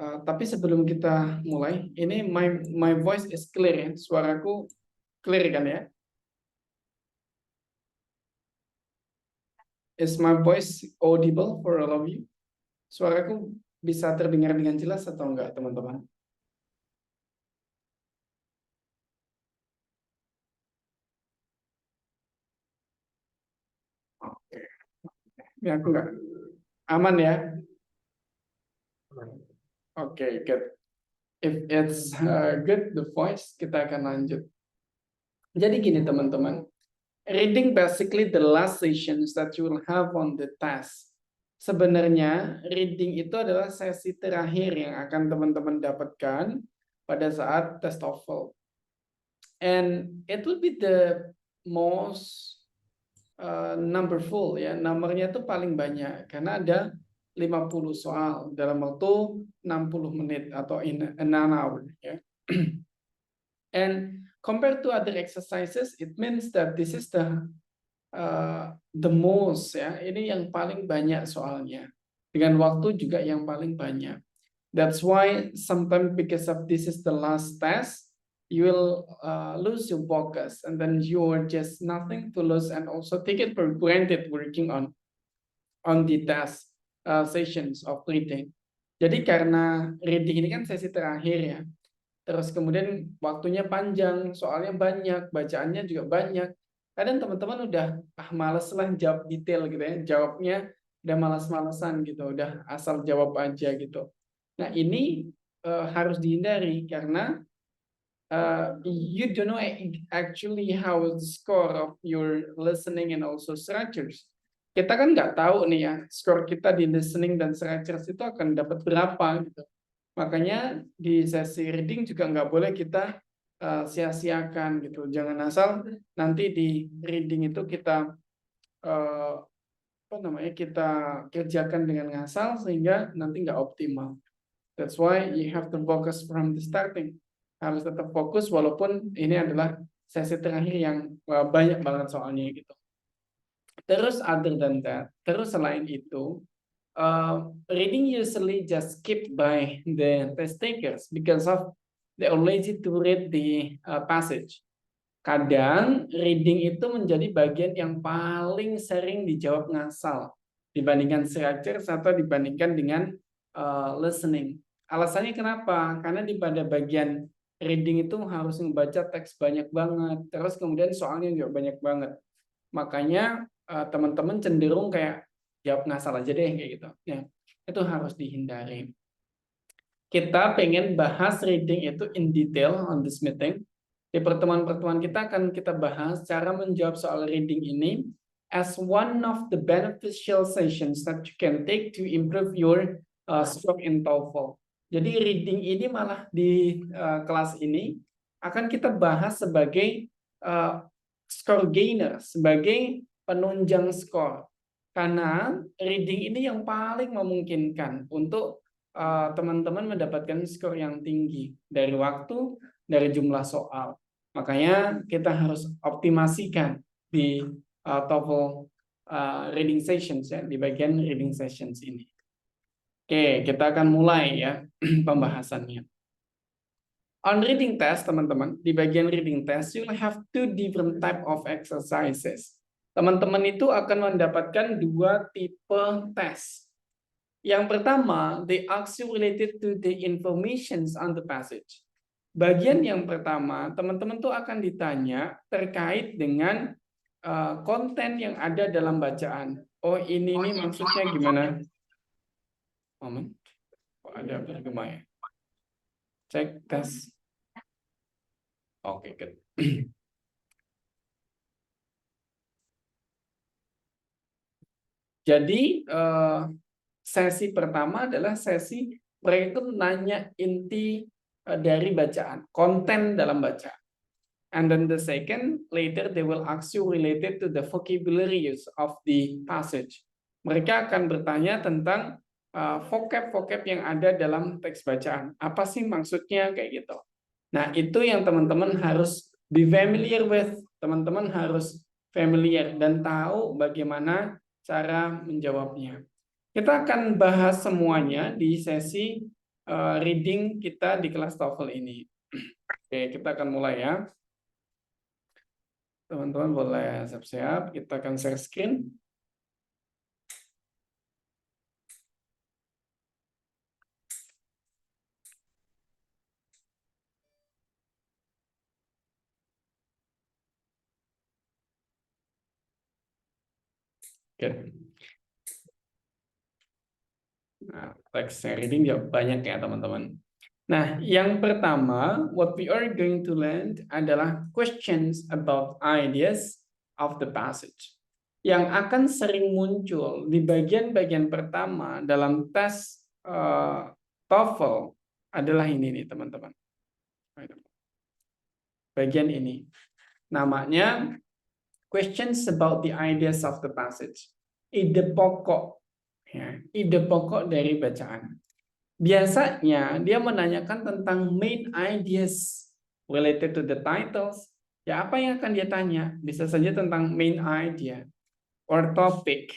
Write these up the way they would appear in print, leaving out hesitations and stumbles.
Tapi sebelum kita mulai, ini my voice is clear ya, suaraku clear kan ya? Is my voice audible for all of you? Suaraku bisa terdengar dengan jelas atau enggak, teman-teman? Oke, ini aku enggak aman ya? Oke, good. If it's good the voice, kita akan lanjut. Jadi gini teman-teman, reading basically the last sessions that you will have on the task. Sebenarnya reading itu adalah sesi terakhir yang akan teman-teman dapatkan pada saat tes TOEFL. And it will be the most numberful ya, nomornya itu paling banyak karena ada 50 soal dalam waktu 60 menit atau in an hour ya. And compared to other exercises, it means that this is the most ya. Ini yang paling banyak soalnya. Dengan waktu juga yang paling banyak. That's why sometimes because of this is the last test, you will lose your focus and then you are just nothing to lose and also take it for granted working on the test sessions of reading. Jadi karena reading ini kan sesi terakhir ya. Terus kemudian waktunya panjang, soalnya banyak, bacaannya juga banyak. Kadang teman-teman udah males lah jawab detail gitu ya, jawabnya udah malas-malesan gitu, udah asal jawab aja gitu. Nah ini harus dihindari karena you don't know actually how the score of your listening and also structures. Kita kan nggak tahu nih ya, skor kita di listening dan structures itu akan dapat berapa gitu. Makanya di sesi reading juga nggak boleh kita sia-siakan gitu. Jangan asal nanti di reading itu kita kita kerjakan dengan ngasal sehingga nanti nggak optimal. That's why you have to focus from the starting. Harus tetap fokus walaupun ini adalah sesi terakhir yang banyak banget soalnya gitu. Terus other than that, terus selain itu, reading usually just skipped by the test takers because of they are lazy to read the passage. Kadang reading itu menjadi bagian yang paling sering dijawab ngasal dibandingkan structure atau dibandingkan dengan listening. Alasannya kenapa? Karena di pada bagian reading itu harus membaca teks banyak banget, terus kemudian soalnya juga banyak banget. Makanya teman-teman cenderung kayak jawab ngasal aja deh kayak gitu. Ya, itu harus dihindari. Kita pengen bahas reading itu in detail on this meeting. Di pertemuan-pertemuan kita akan kita bahas cara menjawab soal reading ini as one of the beneficial sessions that you can take to improve your score in TOEFL. Jadi reading ini malah di kelas ini akan kita bahas sebagai score gainer, sebagai penunjang skor. Karena reading ini yang paling memungkinkan untuk teman-teman mendapatkan skor yang tinggi dari waktu, dari jumlah soal. Makanya kita harus optimasikan di TOEFL reading sessions ya, di bagian reading sessions ini. Oke, kita akan mulai ya pembahasannya. On reading test, teman-teman, di bagian reading test, you will have two different type of exercises. Teman-teman itu akan mendapatkan dua tipe tes. Yang pertama, they ask you related to the informations on the passage. Bagian yang pertama, teman-teman tuh akan ditanya terkait dengan konten yang ada dalam bacaan. Oh, ini nih maksudnya gimana? Moment. Oh, ada bergema ya. Cek tes. Oke, good. Jadi sesi pertama adalah sesi mereka itu nanya inti dari bacaan, konten dalam bacaan. And then the second, later they will ask you related to the vocabularies of the passage. Mereka akan bertanya tentang vocab-vocab yang ada dalam teks bacaan. Apa sih maksudnya kayak gitu. Nah, itu yang teman-teman harus be familiar with. Teman-teman harus familiar dan tahu bagaimana cara menjawabnya. Kita akan bahas semuanya di sesi reading kita di kelas TOEFL ini. Oke, kita akan mulai ya. Teman-teman boleh siap-siap, kita akan share screen. Oke. Nah, teks reading juga banyak ya teman-teman. Nah, yang pertama, what we are going to learn adalah questions about ideas of the passage. Yang akan sering muncul di bagian-bagian pertama dalam tes TOEFL adalah ini nih teman-teman. Bagian ini. Namanya questions about the ideas of the passage. Ide pokok. Ya, ide pokok dari bacaan. Biasanya dia menanyakan tentang main ideas related to the titles. Ya, apa yang akan dia tanya? Bisa saja tentang main idea, or topic,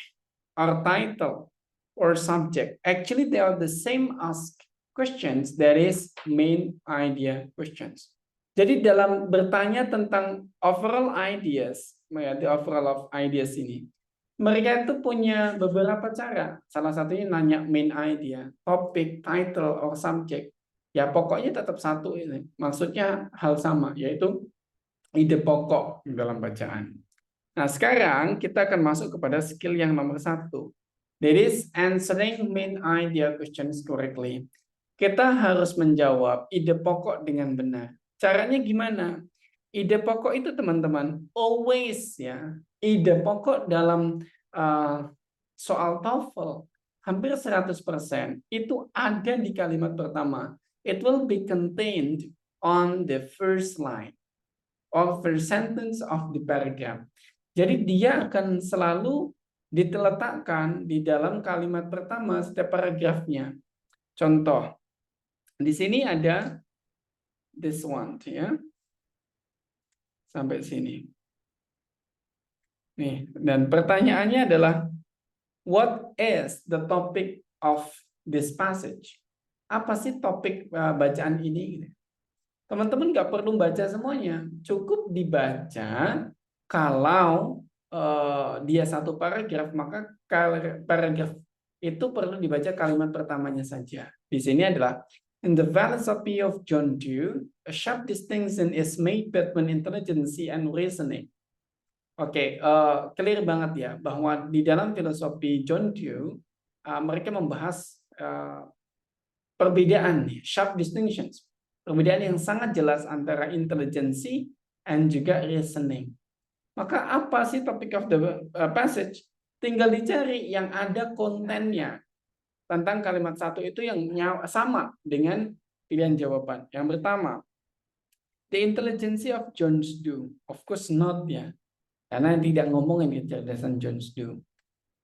or title, or subject. Actually, they are the same as questions, that is main idea questions. Jadi dalam bertanya tentang overall ideas, ya, the overall of ideas ini, mereka itu punya beberapa cara. Salah satunya nanya main idea, topik, title, or subject. Ya pokoknya tetap satu ini. Maksudnya hal sama, yaitu ide pokok dalam bacaan. Nah sekarang kita akan masuk kepada skill yang nomor 1. That is answering main idea questions correctly. Kita harus menjawab ide pokok dengan benar. Caranya gimana? Ide pokok itu teman-teman, always ya. Ide pokok dalam soal TOEFL hampir 100% itu ada di kalimat pertama. It will be contained on the first line or first sentence of the paragraph. Jadi dia akan selalu diletakkan di dalam kalimat pertama setiap paragrafnya. Contoh, di sini ada this one ya. Sampai sini. Nih, dan pertanyaannya adalah what is the topic of this passage? Apa sih topik bacaan ini? Teman-teman nggak perlu baca semuanya, cukup dibaca kalau dia satu paragraf, maka paragraf itu perlu dibaca kalimat pertamanya saja. Di sini adalah in the philosophy of John Dewey, a sharp distinction is made between intelligence and reasoning. Oke, clear banget ya bahwa di dalam filosofi John Dewey mereka membahas perbedaan, sharp distinctions, perbedaan yang sangat jelas antara intelijensi and juga reasoning. Maka apa sih topic of the passage? Tinggal dicari yang ada kontennya tentang kalimat satu itu yang sama dengan pilihan jawaban. Yang pertama, the intelligence of John Dewey, of course not ya. Karena tidak ngomongin kecerdasan John Dewey.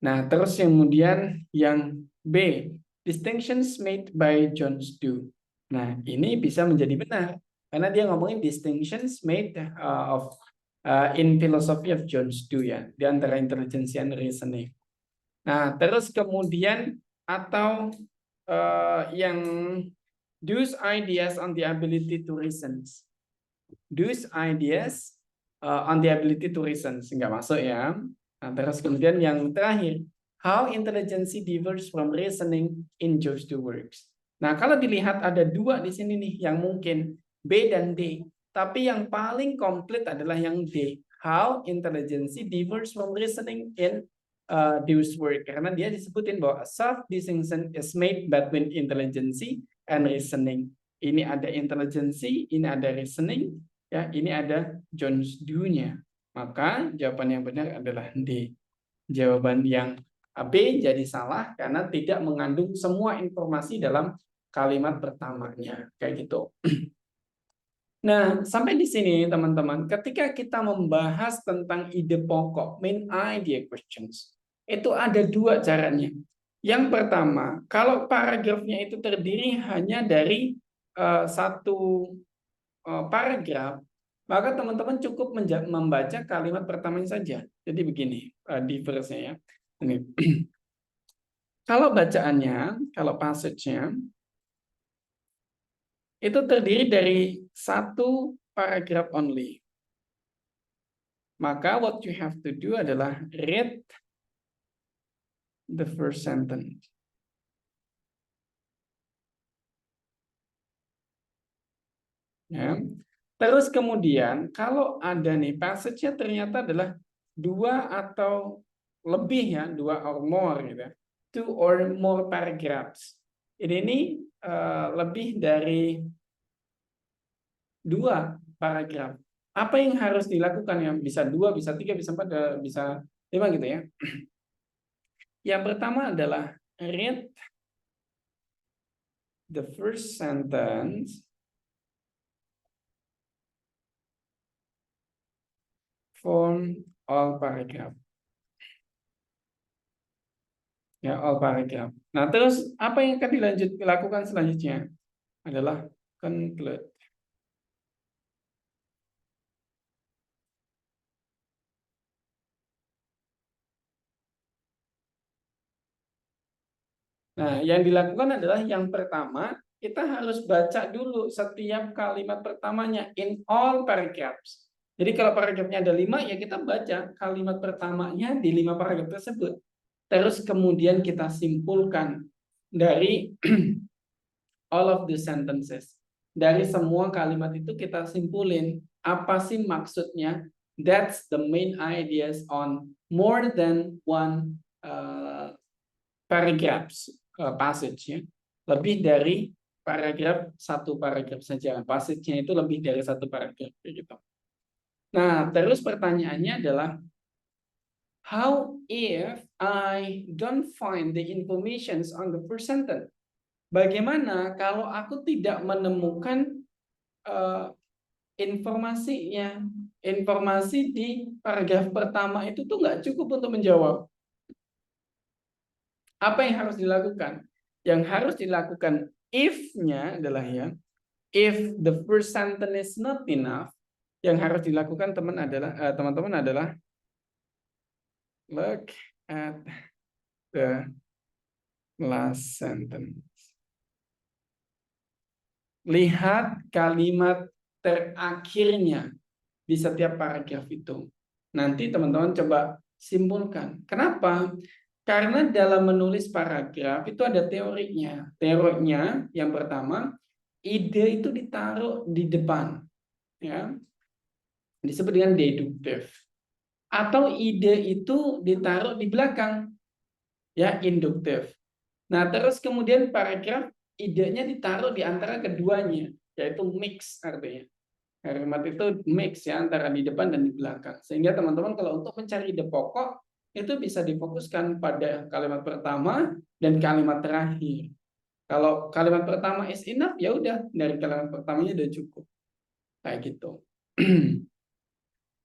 Nah, terus kemudian yang B, distinctions made by John Dewey. Nah, ini bisa menjadi benar karena dia ngomongin distinctions made in philosophy of John Dewey ya, di antara intelligence and reasoning. Nah, terus kemudian atau yang Dewey's ideas on the ability to reason. Dewey's ideas on the ability to reason, nggak masuk ya. Nah, terus kemudian yang terakhir, how intelligence differs from reasoning in John Dewey works. Nah, kalau dilihat ada dua di sini nih yang mungkin B dan D, tapi yang paling komplit adalah yang D. How intelligence differs from reasoning in Dewey's work, karena dia disebutin bahwa self distinction is made between intelligence and reasoning. Ini ada intelligence, ini ada reasoning. Ya, ini ada John Dewey-nya. Maka jawaban yang benar adalah D. Jawaban yang B jadi salah karena tidak mengandung semua informasi dalam kalimat pertamanya. Kayak gitu. Nah, sampai di sini teman-teman, ketika kita membahas tentang ide pokok, main idea questions, itu ada dua caranya. Yang pertama, kalau paragrafnya itu terdiri hanya dari satu paragraf, maka teman-teman cukup membaca kalimat pertamanya saja. Jadi begini, diverse-nya ya. Ini. Kalau bacaannya, kalau passage-nya, itu terdiri dari satu paragraph only. Maka what you have to do adalah read the first sentence. Ya. Terus kemudian kalau ada nih passage-nya ternyata adalah 2 atau lebih ya, 2 or more gitu. 2 or more paragraphs. Ini lebih dari 2 paragraf. Apa yang harus dilakukan ya? Bisa 2, bisa 3, bisa 4, bisa 5 gitu ya. Yang pertama adalah read the first sentence from all paragraph. Ya, all paragraph. Nah, terus apa yang akan dilakukan selanjutnya? Adalah conclude. Nah, yang dilakukan adalah yang pertama, kita harus baca dulu setiap kalimat pertamanya in all paragraphs. Jadi kalau paragrafnya ada 5, ya kita baca kalimat pertamanya di 5 paragraf tersebut. Terus kemudian kita simpulkan dari all of the sentences. Dari semua kalimat itu kita simpulin apa sih maksudnya. That's the main ideas on more than one paragraphs passage ya. Lebih dari satu paragraf saja. Passage-nya itu lebih dari satu paragraf gitu. Nah, terus pertanyaannya adalah how if I don't find the informations on the first sentence? Bagaimana kalau aku tidak menemukan informasinya? Informasi di paragraf pertama itu tuh nggak cukup untuk menjawab. Apa yang harus dilakukan? Yang harus dilakukan if-nya adalah ya, if the first sentence is not enough, yang harus dilakukan teman-teman adalah look at the last sentence. Lihat kalimat terakhirnya di setiap paragraf itu. Nanti teman-teman coba simpulkan. Kenapa? Karena dalam menulis paragraf itu ada teorinya. Teorinya yang pertama, ide itu ditaruh di depan, ya, disebut dengan deduktif. Atau ide itu ditaruh di belakang, ya, induktif. Nah, terus kemudian paragraf idenya ditaruh di antara keduanya, yaitu mix artinya. Kalimat itu mix ya antara di depan dan di belakang. Sehingga teman-teman kalau untuk mencari ide pokok itu bisa difokuskan pada kalimat pertama dan kalimat terakhir. Kalau kalimat pertama is enough, ya udah dari kalimat pertamanya udah cukup. Kayak gitu.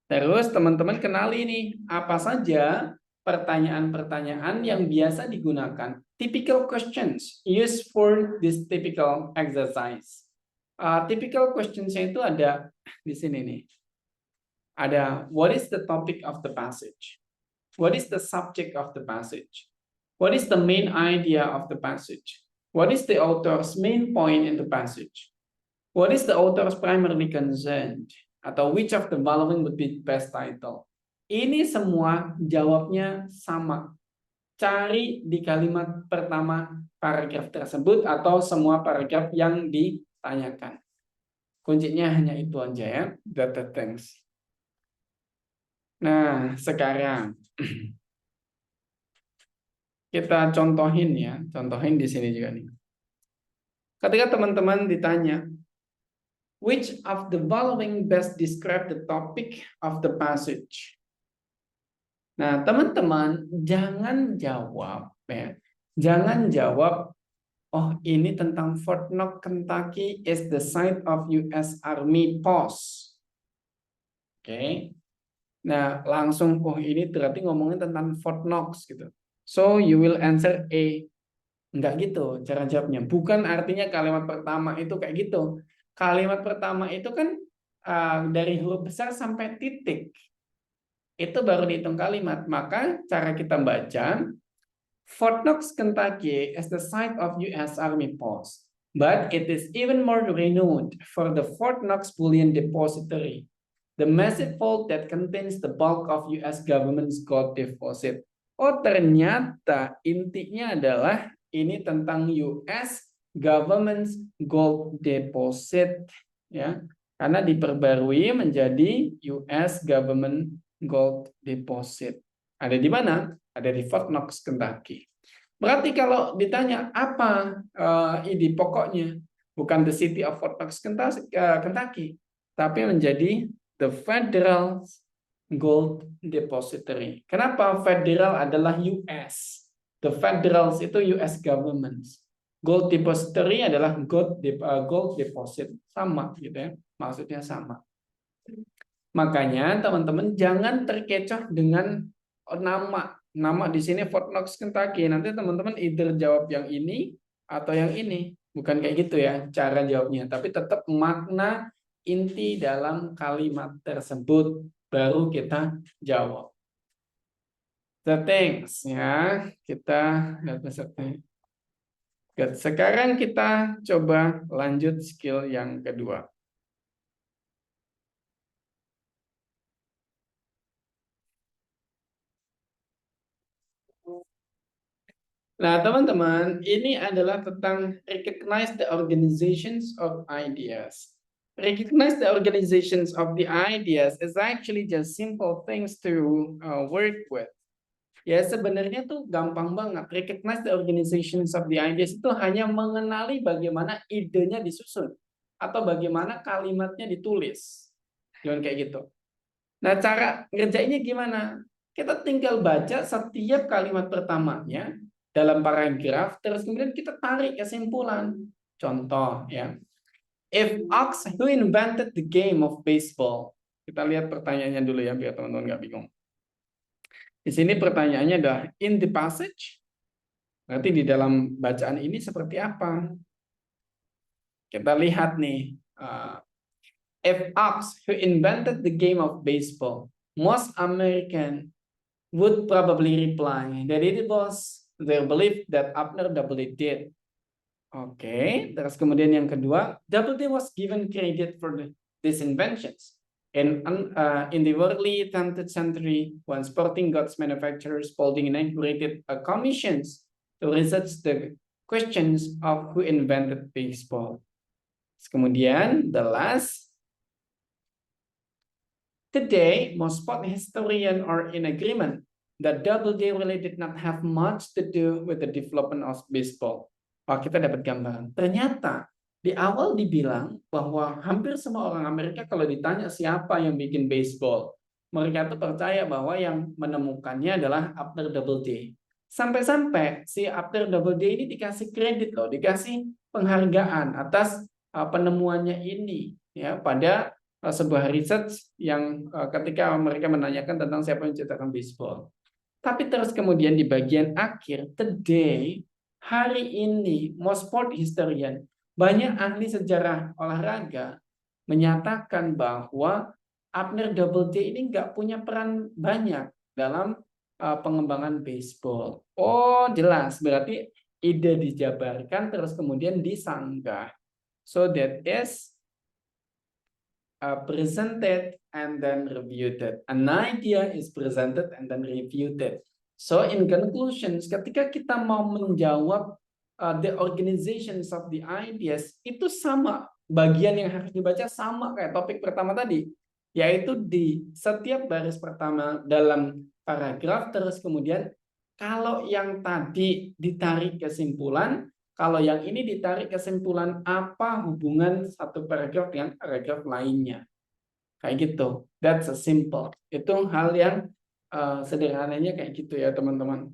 Terus teman-teman kenali nih apa saja pertanyaan-pertanyaan yang biasa digunakan. Typical questions used for this typical exercise. Typical questions-nya itu ada di sini nih. Ada what is the topic of the passage? What is the subject of the passage? What is the main idea of the passage? What is the author's main point in the passage? What is the author's primarily concerned? Atau which of the following would be the best title? Ini semua jawabnya sama. Cari di kalimat pertama paragraf tersebut atau semua paragraf yang ditanyakan. Kuncinya hanya itu aja ya, data thanks. Nah, sekarang kita contohin ya, contohin di sini juga nih. Ketika teman-teman ditanya, which of the following best describe the topic of the passage? Nah, teman-teman jangan jawab ya. Jangan jawab, oh ini tentang Fort Knox, Kentucky is the site of US Army post. Oke. Nah, langsung ini berarti ngomongin tentang Fort Knox gitu. So you will answer A. Enggak gitu cara jawabnya. Bukan artinya kalimat pertama itu kayak gitu. Kalimat pertama itu kan dari huruf besar sampai titik. Itu baru dihitung kalimat. Maka cara kita baca Fort Knox, Kentucky is the site of US Army post. But it is even more renowned for the Fort Knox Bullion Depository, the massive vault that contains the bulk of US government's gold deposit. Oh, ternyata intinya adalah ini tentang US government's gold deposit, ya. Karena diperbarui menjadi US government gold deposit. Ada di mana? Ada di Fort Knox, Kentucky. Berarti kalau ditanya apa ide pokoknya, bukan the city of Fort Knox, Kentucky, tapi menjadi the Federal Gold Depository. Kenapa Federal adalah US? The Federals itu US government. Gold Depository adalah gold deposit, sama gitu ya, maksudnya sama. Makanya teman-teman jangan terkecoh dengan nama di sini Fort Knox, Kentucky. Nanti teman-teman either jawab yang ini atau yang ini. Bukan kayak gitu ya cara jawabnya, tapi tetap makna inti dalam kalimat tersebut baru kita jawab. The things ya, kita lihat peserta. Sekarang kita coba lanjut skill yang kedua. Nah, teman-teman, ini adalah tentang recognize the organizations of ideas. Recognize the organizations of the ideas is actually just simple things to work with. Ya, sebenarnya tuh gampang banget. Recognize the organizations of the ideas itu hanya mengenali bagaimana idenya disusun atau bagaimana kalimatnya ditulis. Jangan kayak gitu. Nah, cara ngerjainnya gimana? Kita tinggal baca setiap kalimat pertamanya dalam paragraf, terus kemudian kita tarik kesimpulan. Contoh ya, if Ox who invented the game of baseball. Kita lihat pertanyaannya dulu ya, biar teman-teman nggak bingung. Di sini pertanyaannya adalah in the passage. Berarti di dalam bacaan ini seperti apa? Kita lihat nih. If Ox who invented the game of baseball, most American would probably reply that it was their belief that Abner Doubleday did. Oke, terus kemudian yang kedua, Doubleday was given credit for these inventions. In the early 10th century, when sporting goods manufacturers Spalding inaugurated commissions to research the questions of who invented baseball. Terus kemudian, the last, today, most sport historians are in agreement that Doubleday really did not have much to do with the development of baseball. Oh, kita dapat gambaran. Ternyata di awal dibilang bahwa hampir semua orang Amerika kalau ditanya siapa yang bikin baseball, mereka tuh percaya bahwa yang menemukannya adalah Abner Doubleday. Sampai-sampai si Abner Doubleday ini dikasih kredit loh, dikasih penghargaan atas penemuannya ini ya pada sebuah research yang ketika mereka menanyakan tentang siapa yang menciptakan baseball. Tapi terus kemudian di bagian akhir, today, hari ini, most sport historian, banyak ahli sejarah olahraga menyatakan bahwa Abner Doubleday ini nggak punya peran banyak dalam pengembangan baseball. Oh, jelas. Berarti ide dijabarkan terus kemudian disanggah. So that is presented and then reviewed. An idea is presented and then reviewed. So in conclusions, ketika kita mau menjawab the organizations of the ideas, itu sama, bagian yang harus dibaca sama kayak topik pertama tadi, yaitu di setiap baris pertama dalam paragraf, terus kemudian kalau yang tadi ditarik kesimpulan, kalau yang ini ditarik kesimpulan apa hubungan satu paragraf dengan paragraf lainnya. Kayak gitu. That's a simple. Itu hal yang sederhananya kayak gitu ya teman-teman.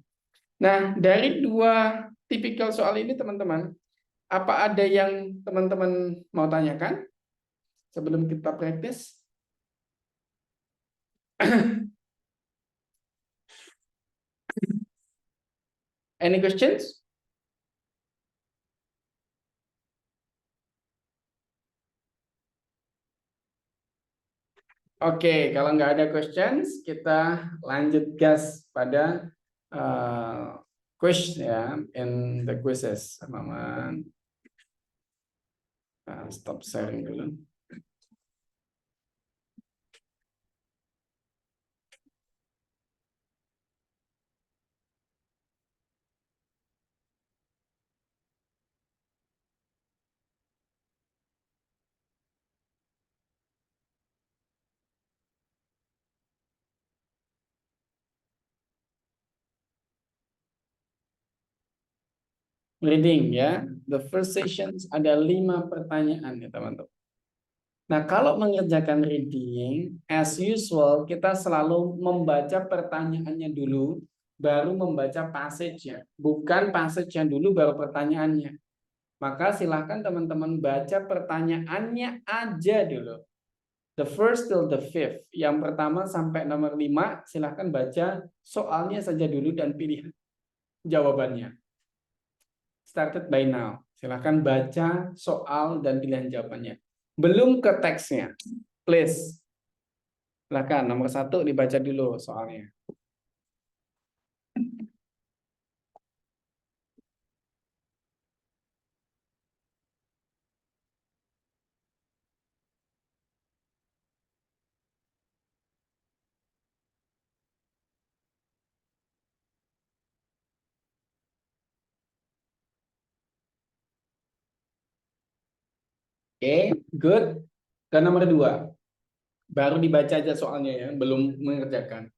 Nah, dari dua tipikal soal ini teman-teman, apa ada yang teman-teman mau tanyakan sebelum kita praktis? Any questions? Oke, kalau nggak ada questions, kita lanjut gas pada quiz ya, in the quizzes, teman-teman. Nah, stop sharing dulu. Reading ya, the first sessions ada 5 pertanyaan ya teman-teman. Nah, kalau mengerjakan reading, as usual, kita selalu membaca pertanyaannya dulu, baru membaca passage-nya. Bukan passage-nya dulu, baru pertanyaannya. Maka silahkan teman-teman baca pertanyaannya aja dulu. The first till the fifth. Yang pertama sampai nomor 5, silahkan baca soalnya saja dulu dan pilih jawabannya. Started by now. Silahkan baca soal dan pilihan jawabannya. Belum ke teksnya. Please. Silahkan, nomor 1 dibaca dulu soalnya. Oke, good. Ke nomor 2. Baru dibaca aja soalnya ya, belum mengerjakan.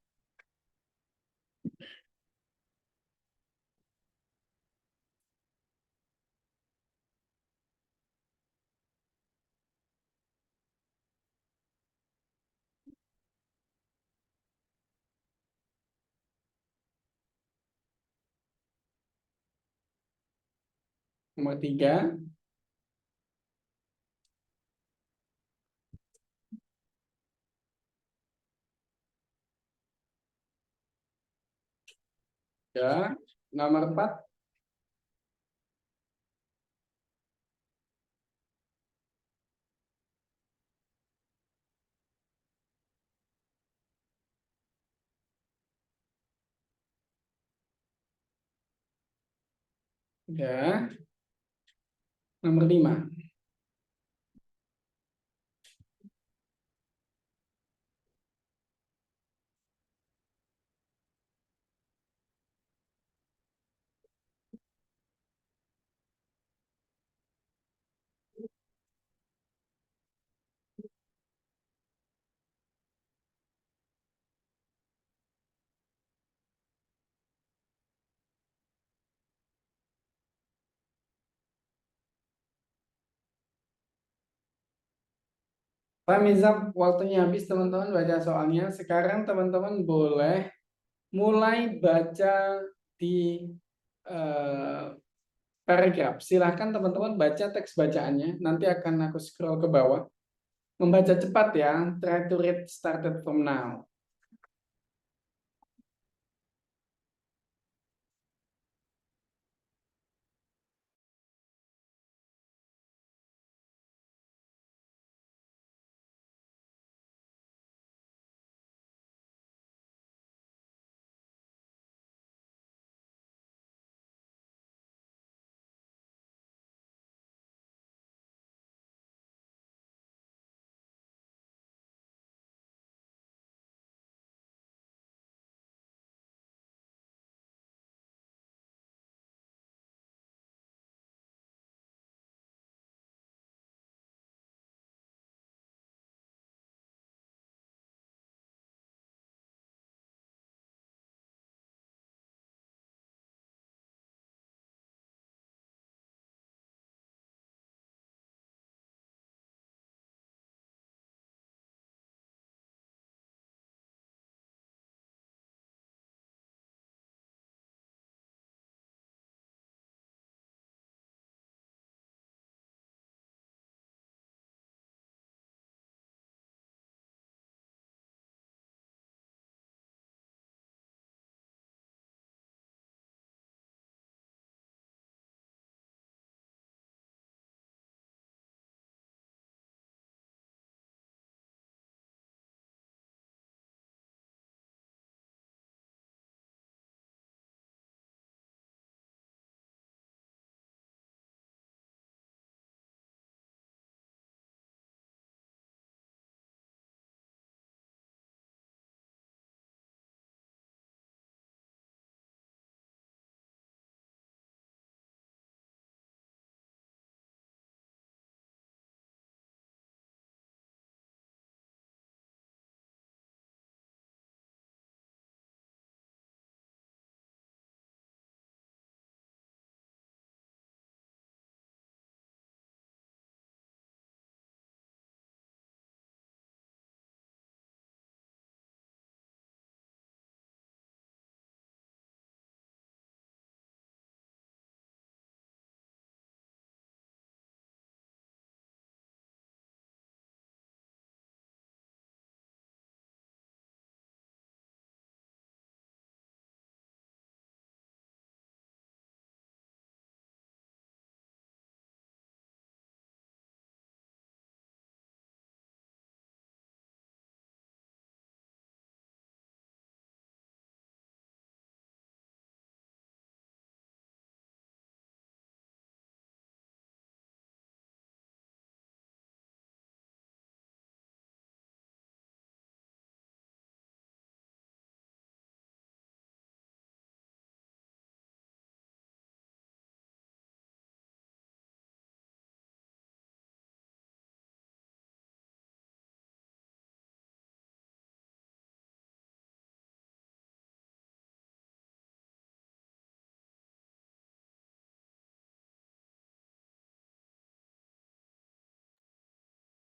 Nomor 3. Ya. Nomor 4. Ya. Nomor 5. Pak Mizab, waktunya habis teman-teman baca soalnya. Sekarang teman-teman boleh mulai baca di eh, paragraf. Silahkan teman-teman baca teks bacaannya. Nanti akan aku scroll ke bawah. Membaca cepat ya. Try to read started from now.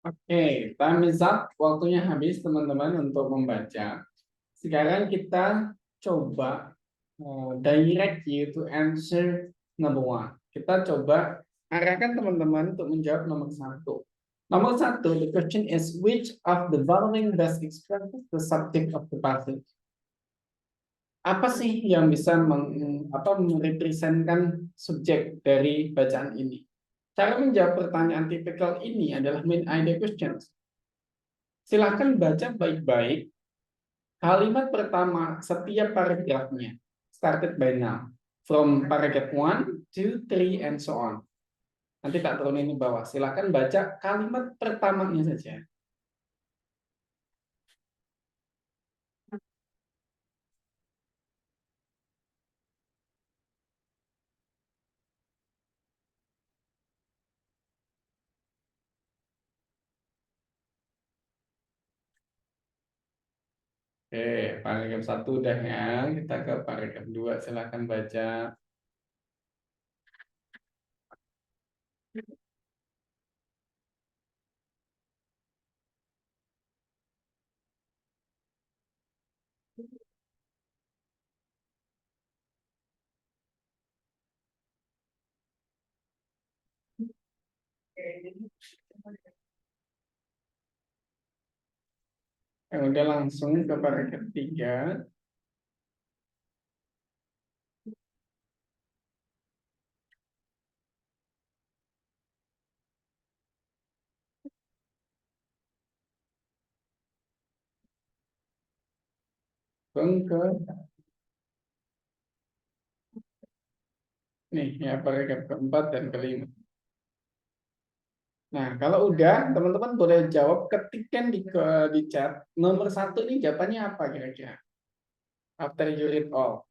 Oke, time is up. Waktunya habis teman-teman untuk membaca. Sekarang kita coba direct you to answer number one. Kita coba arahkan teman-teman untuk menjawab nomor satu. Nomor satu, the question is which of the following best expresses the subject of the passage? Apa sih yang bisa merepresentkan subjek dari bacaan ini? Cara menjawab pertanyaan tipikal ini adalah main idea questions. Silakan baca baik-baik kalimat pertama setiap paragrafnya. Started by now. From paragraph 1, 2, 3, and so on. Nanti tak turunin di bawah. Silakan baca kalimat pertamanya saja. Oke, paragraf 1 udah ya. Kita ke paragraf 2. Silakan baca. Udah langsung ke paragraf 3. Ke nih ya paragraf keempat dan kelima. Nah, kalau udah, teman-teman boleh jawab ketikkan di chat. Nomor satu ini jawabannya apa kira-kira? After you read all.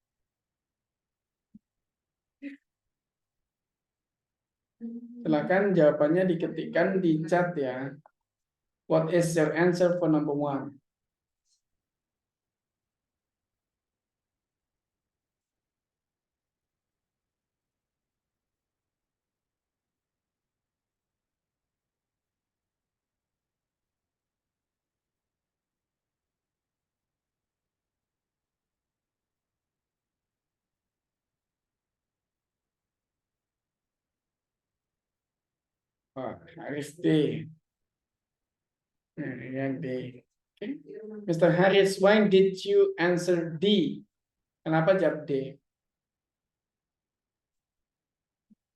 Silakan jawabannya diketikkan di chat ya. What is your answer for number one? Oh, Haris D. Nah, yang D. Okay. Mr. Haris, why did you answer D? Kenapa jawab D?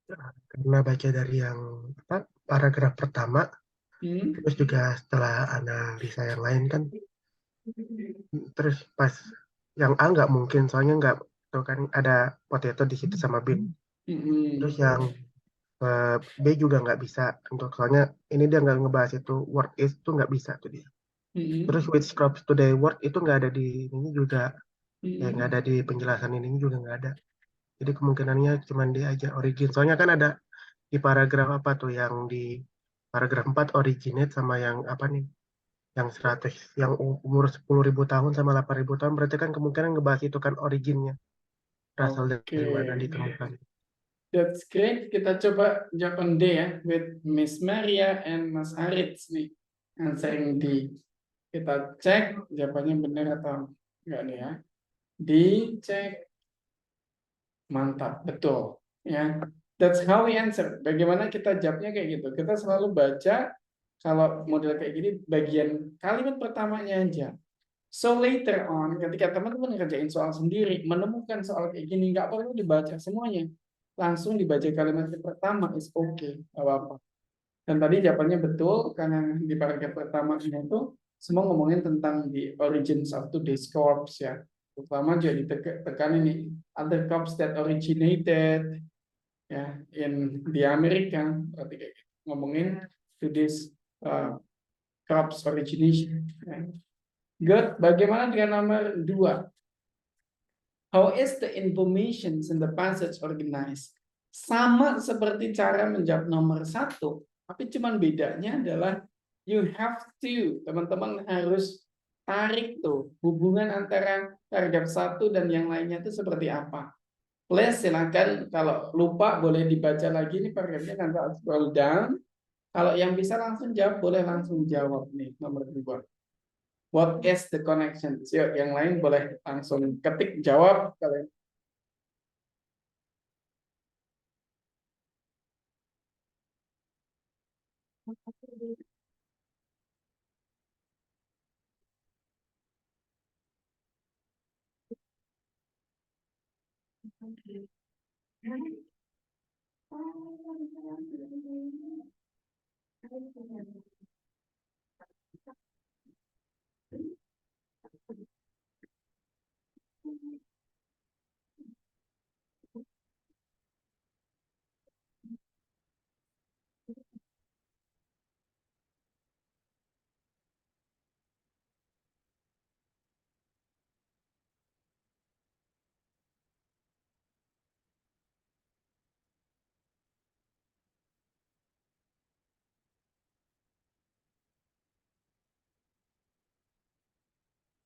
Karena baca dari yang paragraf pertama, terus juga setelah analisa yang lain kan, terus pas yang A nggak mungkin, soalnya nggak tuh kan ada potato di situ sama bean. Terus yang B juga nggak bisa, untuk soalnya ini dia nggak ngebahas itu word is itu nggak bisa tuh dia. Terus which crops today word itu nggak ada di ini juga, ya nggak ada di penjelasan ini juga nggak ada. Jadi kemungkinannya cuma dia aja origin. Soalnya kan ada di paragraf apa tuh yang di paragraf 4 originate sama yang apa nih? Yang 100 yang umur 10.000 tahun sama 8.000 tahun berarti kan kemungkinan ngebahas itu kan originnya. Berasal dari mana ditemukan. That's great. Kita coba jawaban D ya, with Miss Maria and Mas Haritz nih, answering D. Kita cek jawabannya benar atau enggak nih ya. Dicek. Mantap, betul. Ya, that's how we answer. Bagaimana kita jawabnya kayak gitu. Kita selalu baca kalau model kayak gini bagian kalimat pertamanya aja. So later on, ketika teman-teman ngerjain soal sendiri, menemukan soal kayak gini, nggak perlu dibaca semuanya. Langsung dibaca kalimat yang pertama, is okay, nggak apa-apa. Dan tadi jawabannya betul, karena di paragraf pertama itu semua ngomongin tentang the origins of today's corps ya. Terutama juga ditekan ini, other corps that originated ya in the America, berarti kayak gitu. Ngomongin today's corps origination. Ya. Good. Bagaimana dengan nomor 2? How is the information in the passage organized? Sama seperti cara menjawab nomor 1, tapi cuman bedanya adalah you have to, teman-teman harus tarik tuh hubungan antara paragraf 1 dan yang lainnya itu seperti apa. Please silakan kalau lupa boleh dibaca lagi, ini paragrafnya nanti scroll down. Kalau yang bisa langsung jawab, boleh langsung jawab nih nomor 2. What is the connection? Yuk, yang lain boleh langsung ketik jawab kalian.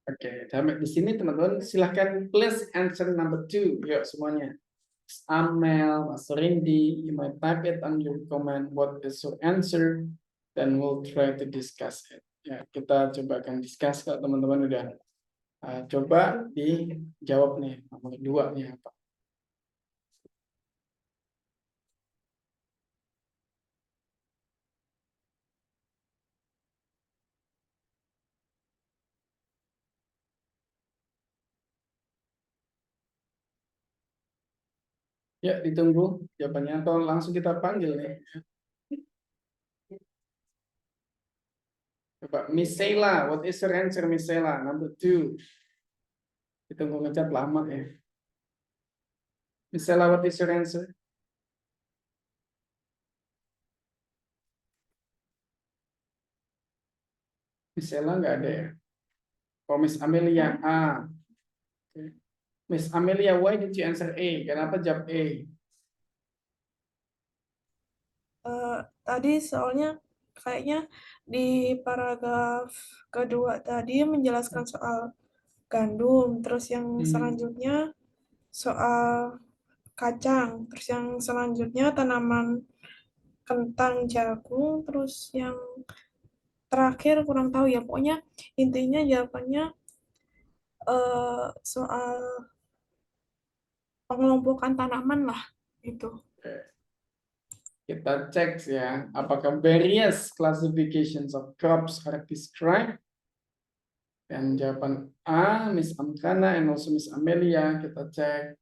Oke, sampai di sini teman-teman silahkan please answer number 2. Yuk semuanya. Amel, Mas Rindi, you might type it on your comment what is your answer, then we'll try to discuss it. Ya, kita coba akan discuss kalau teman-teman udah coba dijawab nih nomor 2 nih apa. Ya, ditunggu jawabannya atau langsung kita panggil nih. Coba Miss Sheila, what is your answer Miss Sheila? Number 2. Ditunggu ngecat lama ya. Miss Sheila, what is your answer? Miss Sheila nggak ada ya? Oh, Miss Amelia A. Okay. Miss Amelia, why did you answer A? Kenapa jawab A? Tadi soalnya kayaknya di paragraf kedua tadi menjelaskan soal gandum, terus yang selanjutnya soal kacang, terus yang selanjutnya tanaman kentang jagung, terus yang terakhir kurang tahu ya, pokoknya intinya jawabannya soal pengelompokan tanaman lah itu. Kita cek ya, apakah various classifications of crops are described? Dan jawaban A, Miss Amkana and also Miss Amelia, kita cek.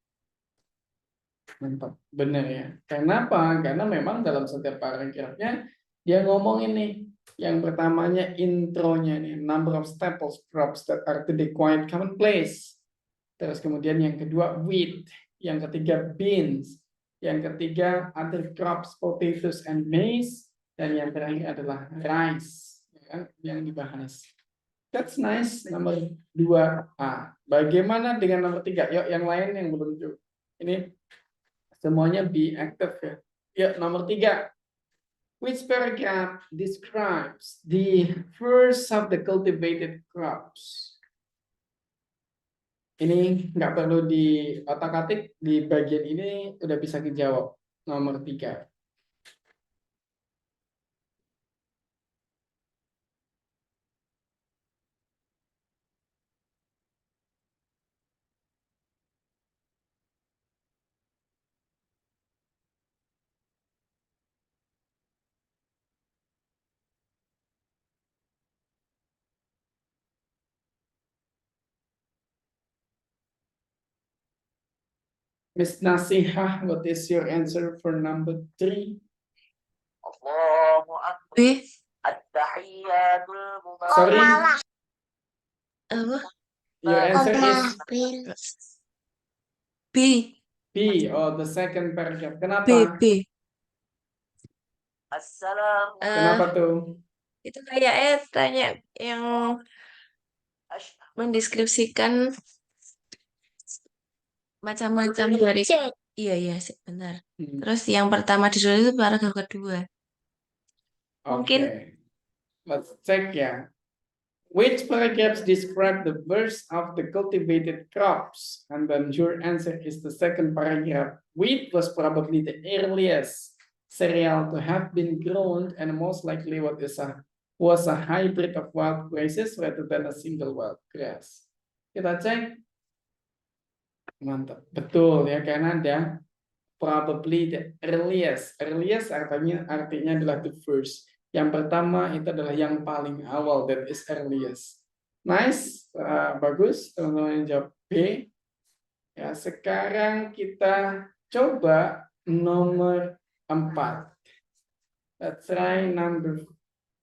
Mantap, benar ya. Kenapa? Karena memang dalam setiap paragrafnya dia ngomong ini. Yang pertamanya intronya nih, number of staples crops that are today quite commonplace. Terus kemudian yang kedua wheat, yang ketiga beans, yang ketiga other crops, potatoes and maize, dan yang terakhir adalah rice, ya kan, yang dibahas. That's nice, nomor 2A. Bagaimana dengan nomor 3? Yuk, yang lain yang belum jawab. Ini semuanya be active ya. Yuk, nomor 3. Which paragraph describes the first of the cultivated crops? Ini nggak perlu di otak-atik, di bagian ini udah bisa dijawab. Nomor 3. Miss Nasihah, what is your answer for number 3? B. Sorry, Apa? your answer is B. B. Oh, the second paragraph. B. Kenapa? B. Kenapa tuh? Itu kayaknya tanya yang mendeskripsikan macam-macam dari iya sebentar. Terus yang pertama disuruh itu paragraf kedua. Mungkin. Okay. Let's check ya. Which paragraphs describe the birth of the cultivated crops? And then your answer is the second paragraph. Wheat was probably the earliest. cereal to have been grown, and most likely was a hybrid of wild grasses rather than a single wild grass. Kita cek. Mantap. Betul ya, karena ada probably the earliest. Earliest artinya adalah the first. Yang pertama itu adalah yang paling awal, that is earliest. Nice, bagus teman-teman yang jawab B. Ya, sekarang kita coba nomor 4. Let's try number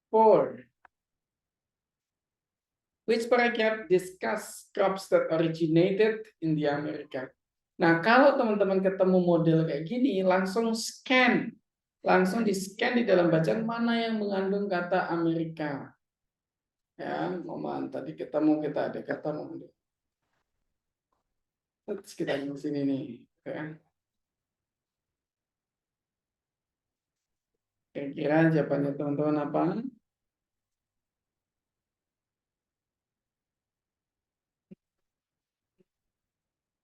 4. Which paragraph discuss crops that originated in the America? Nah, kalau teman-teman ketemu model kayak gini, langsung scan. Langsung di-scan di dalam bacaan mana yang mengandung kata Amerika. Ya, momen tadi kita ada kata momen. Terus kita di sini nih, ya. Kira-kira jawabannya teman-teman apa?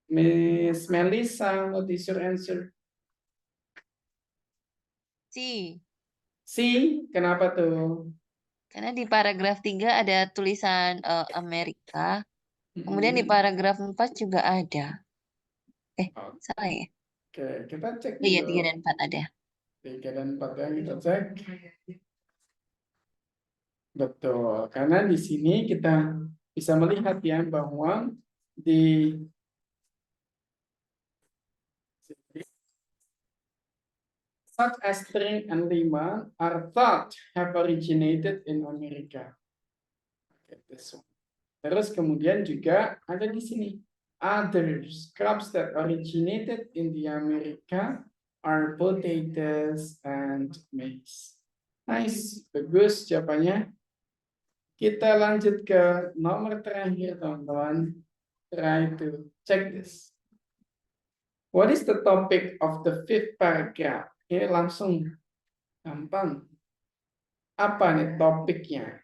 Miss Melissa, what is your answer? C. C, kenapa tuh? Karena di paragraf 3 ada tulisan Amerika. Kemudian di paragraf 4 juga ada. Salah ya? Oke, kita cek dulu. Iya, 3 dan 4 ada. 3 dan 4 ya, kita cek. Betul, karena di sini kita bisa melihat ya bahwa di such as string and lima are thought have originated in America. Okay, this one. Terus kemudian juga ada di sini others crops that originated in the America are potatoes and maize. Nice, bagus jawabannya. Kita lanjut ke nomor terakhir teman-teman. Try to check this. What is the topic of the 5th paragraph? Ini langsung gampang. Apa nih topiknya?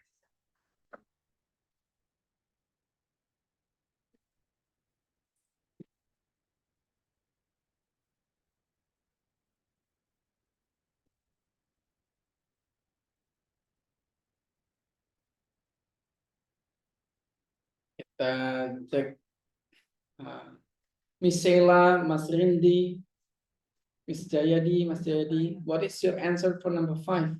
Kita cek. Miss Sheila, Mas Rindi, Miss Jayadi, Mas Jayadi, what is your answer for number 5?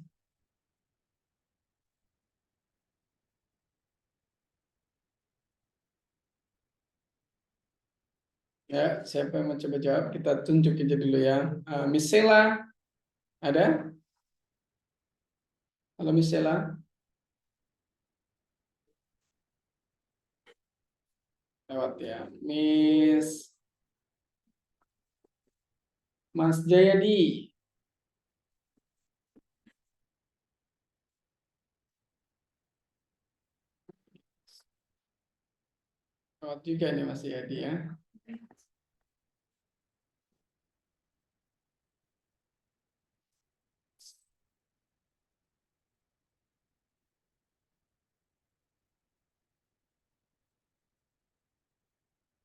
Ya, siapa yang mau coba jawab? Kita tunjuk aja dulu ya. Miss Sheila, ada? Halo Miss Sheila. Lewat ya. Mas Jayadi. Lewat juga nih Mas Jayadi ya.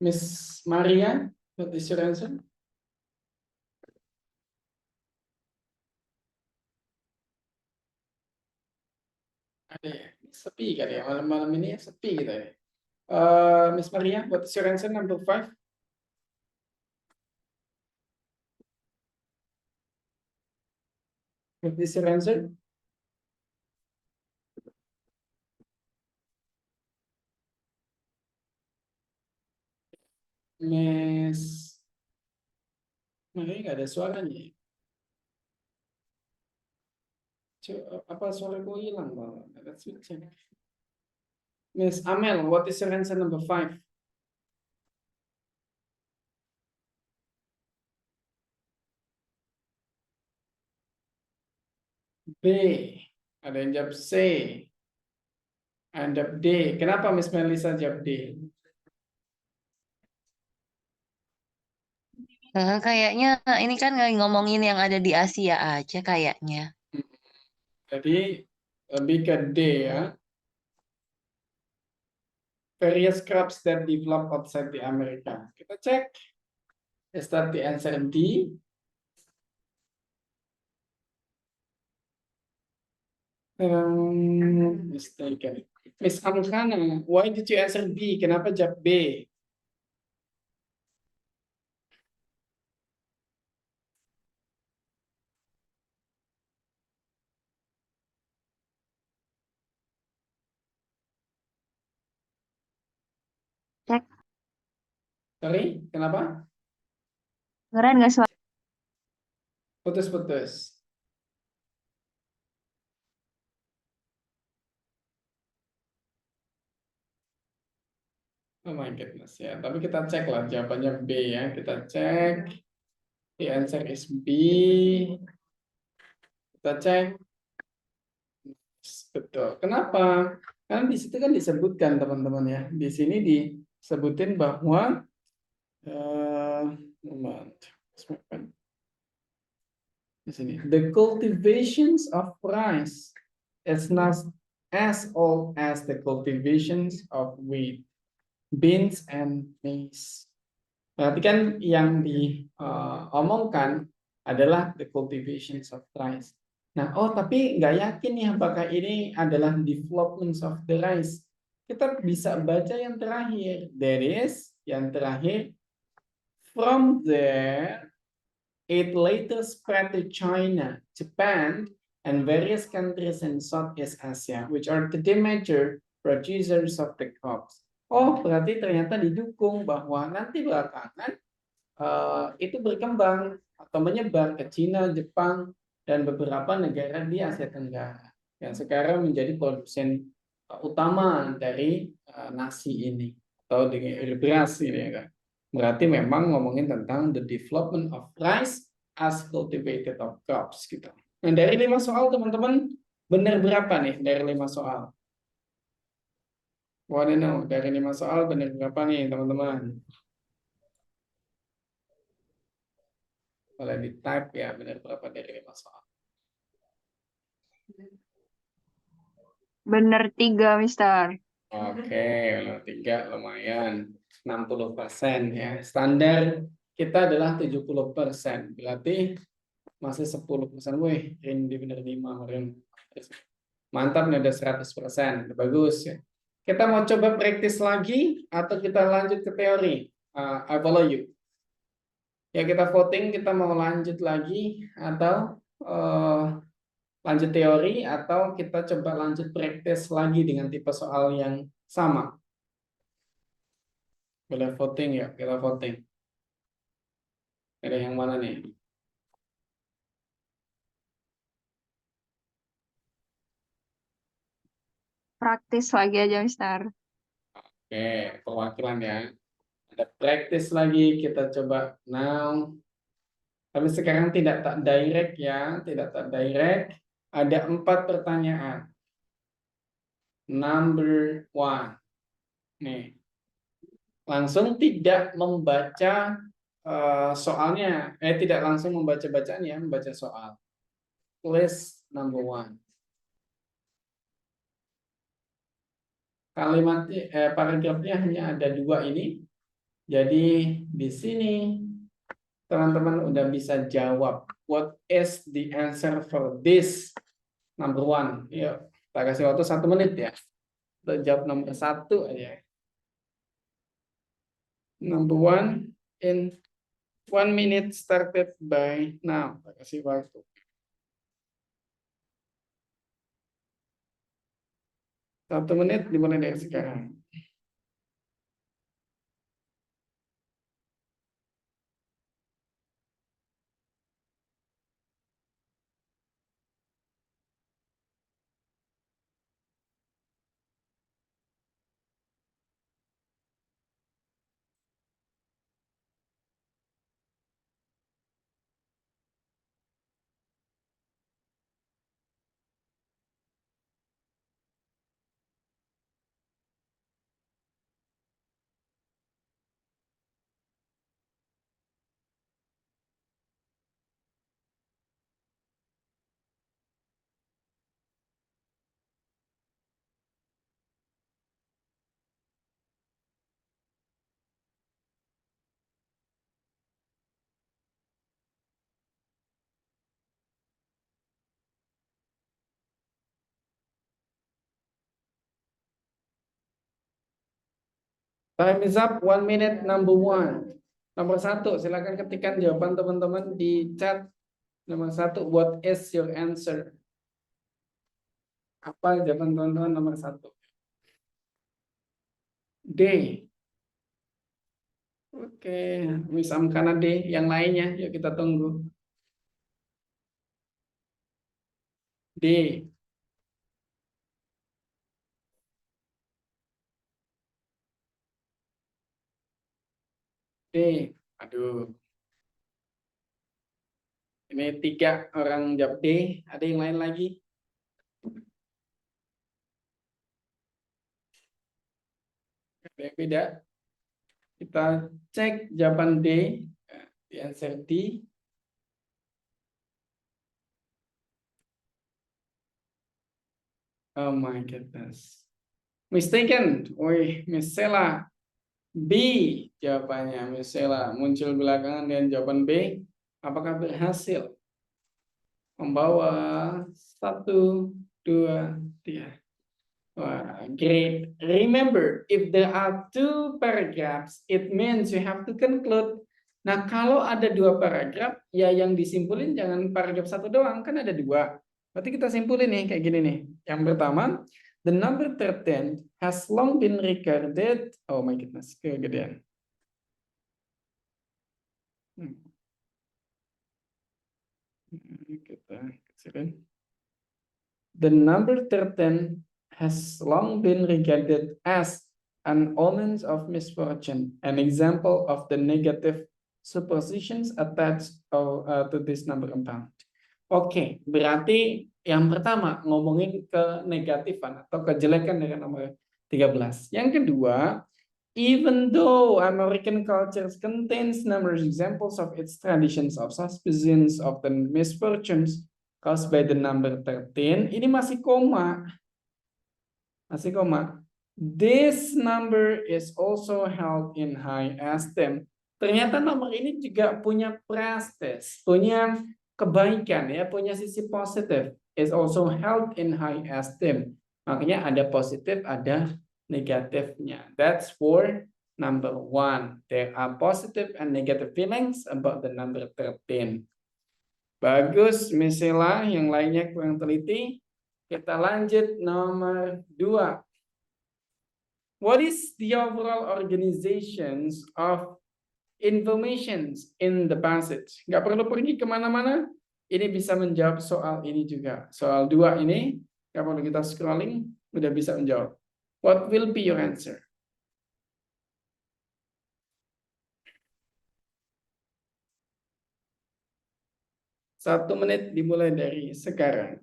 Miss Maria, what is your answer? Ada ya? Sepi kali ya, malam-malam ini sepi gitu ya. Miss Maria, what is your answer number 5? What is your answer? Miss Maria nggak ada suaranya. Apa suaraku hilang? Let's check. Miss Amel, what is your answer number 5? B. Ada yang jawab C. Ada D. Kenapa Miss Melissa jawab D? Kayaknya ini kan ngomongin yang ada di Asia aja kayaknya. Jadi lebih ke D ya. Various crops that develop outside the America. Kita cek. Is that the answer D? Mistaken. Miss Amkana, why did you answer B? Kenapa jawab B? Cek. Sorry, kenapa? Keren nggak suara? Putus-putus. Oh my goodness ya. Tapi kita cek lah jawabannya B ya. Kita cek. The answer is B. Kita cek. Betul. Kenapa? Karena di situ kan disebutkan teman-teman ya. Di sini disebutin bahwa moment. Di sini. The cultivations of rice is not as old as the cultivations of wheat, beans, and maize. Berarti kan yang diomongkan adalah the cultivations of rice. Nah, tapi nggak yakin nih apakah ini adalah developments of the rice. Kita bisa baca yang terakhir. There is yang terakhir. From there, it later spread to China, Japan, and various countries in Southeast Asia, which are the major producers of the crops. Oh, berarti ternyata didukung bahwa nanti belakangan itu berkembang atau menyebar ke Cina, Jepang, dan beberapa negara di Asia Tenggara yang sekarang menjadi produsen utama dari nasi ini atau dari beras ini ya kan. Berarti memang ngomongin tentang the development of rice as cultivated of crops gitu. Nah, dari 5 soal teman-teman benar berapa nih dari 5 soal? Wanna know dari 5 soal benar berapa nih teman-teman? Boleh di type ya benar berapa dari 5 soal. Bener 3, Mister. Oke, benar 3 lumayan. 60% ya. Standar kita adalah 70%. Berarti masih 10%. Wih, ini benar 5 kemarin. Mantap nih udah 100%. Bagus ya. Kita mau coba praktis lagi atau kita lanjut ke teori? I follow you. Ya kita voting, kita mau lanjut lagi atau lanjut teori atau kita coba lanjut praktis lagi dengan tipe soal yang sama. Boleh voting ya, kita voting. Ada yang mana nih? Praktis lagi aja, Mister. Oke, perwakilan ya. Ada praktis lagi, kita coba now. Tapi sekarang tidak tak direct ya, tidak tak direct. Ada 4 pertanyaan. Number 1. Nih, langsung tidak membaca soalnya. Tidak langsung membaca bacaan ya, membaca soal. List number 1. Kalimat paragrafnya hanya ada 2 ini. Jadi di sini teman-teman udah bisa jawab. What is the answer for this? Number 1. Yuk, kita kasih waktu 1 menit ya. Kita jawab nomor 1 aja. Number 1 in 1 minute started by now. Kita kasih waktu. 1 menit dimulai dari sekarang. Time is up, 1 minute, number 1. Nomor 1, silakan ketikkan jawaban teman-teman di chat. Nomor 1, what is your answer? Apa jawaban teman-teman nomor 1? D. Oke, Miss Amkana D. Yang lainnya, yuk kita tunggu. D. D. Aduh. Ini 3 orang jawab D. Ada yang lain lagi? Ada yang beda? Kita cek jawaban D. Di answer D. Oh my goodness. Mistaken. Wih, Miss Sela. B jawabannya, Miss Sela. Muncul belakangan dengan jawaban B. Apakah berhasil? Membawa 1, 2, 3. Wah, great. Remember, if there are 2 paragraphs, it means you have to conclude. Nah, kalau ada 2 paragraf, ya yang disimpulin jangan paragraf 1 doang, kan ada 2. Berarti kita simpulin nih, kayak gini nih. Yang pertama, the number 13 has long been regarded. Oh my goodness, kegedean. Kita kecilin. The number 13 has long been regarded as an omen of misfortune, an example of the negative superstitions attached to this number amount. Oke, berarti yang pertama ngomongin kenegatifan atau kejelekan dengan nomor 13. Yang kedua, even though American culture contains numerous examples of its traditions of suspicions of the misfortunes caused by the number 13, ini masih koma. Masih koma. This number is also held in high esteem. Ternyata nomor ini juga punya prestige, punya kebaikan ya, punya sisi positif. Is also held in high esteem. Makanya ada positif, ada negatifnya. That's for number 1. There are positive and negative feelings about the number 13. Bagus, Miss Sela, yang lainnya kurang teliti. Kita lanjut nomor 2. What is the overall organizations of informations in the passage? Nggak perlu pergi kemana-mana. Ini bisa menjawab soal ini juga. Soal 2 ini, nggak perlu kita scrolling, udah bisa menjawab. What will be your answer? Satu menit dimulai dari sekarang.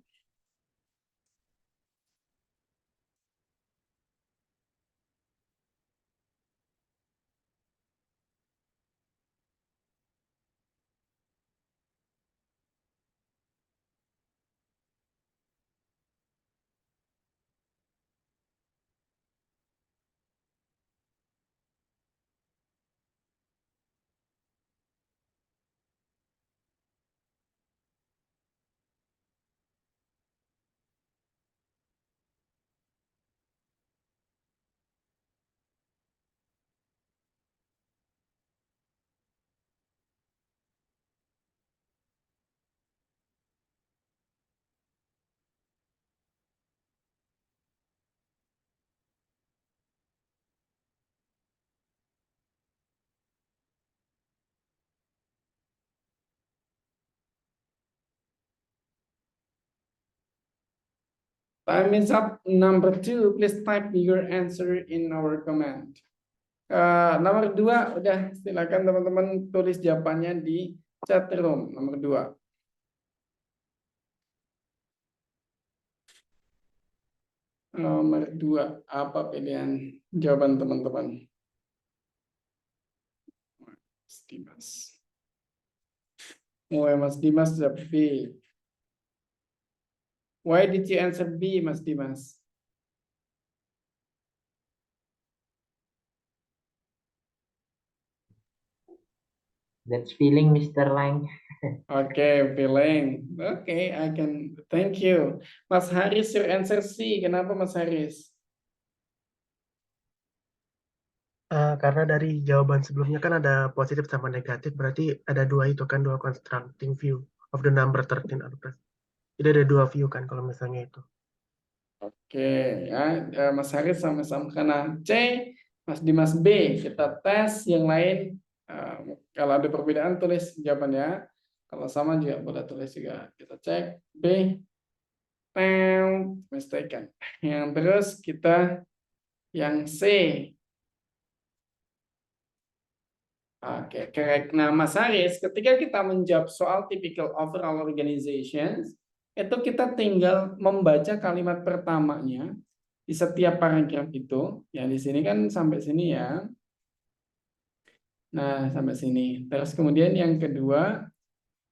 Time is up. Number 2, please type your answer in our comment. Nomor 2, udah silakan teman-teman tulis jawabannya di chat room. Nomor 2. Nomor 2, apa pilihan jawaban teman-teman? Mas Dimas. Oh, Mas Dimas jawab B. Why did you answer B, Mas Dimas? That's feeling, Mr. Lang. Okay, feeling. Okay, I can. Thank you. Mas Haris, your answer C. Kenapa Mas Haris? Karena dari jawaban sebelumnya kan ada positif sama negatif, berarti ada dua itu kan, dua constructing view of the number 13 atau plus. Jadi ada dua view kan kalau misalnya itu. Oke, ya, Mas Haris sama-sama karena C, Mas Dimas B. Kita tes yang lain. Kalau ada perbedaan tulis jawabannya. Kalau sama juga boleh tulis juga. Kita cek B. Mistaken. Yang terus kita yang C. Oke, correct. Nah, Mas Haris, ketika kita menjawab soal typical overall organizations, itu kita tinggal membaca kalimat pertamanya di setiap paragraf itu. Ya, di sini kan sampai sini ya. Nah, sampai sini. Terus kemudian yang kedua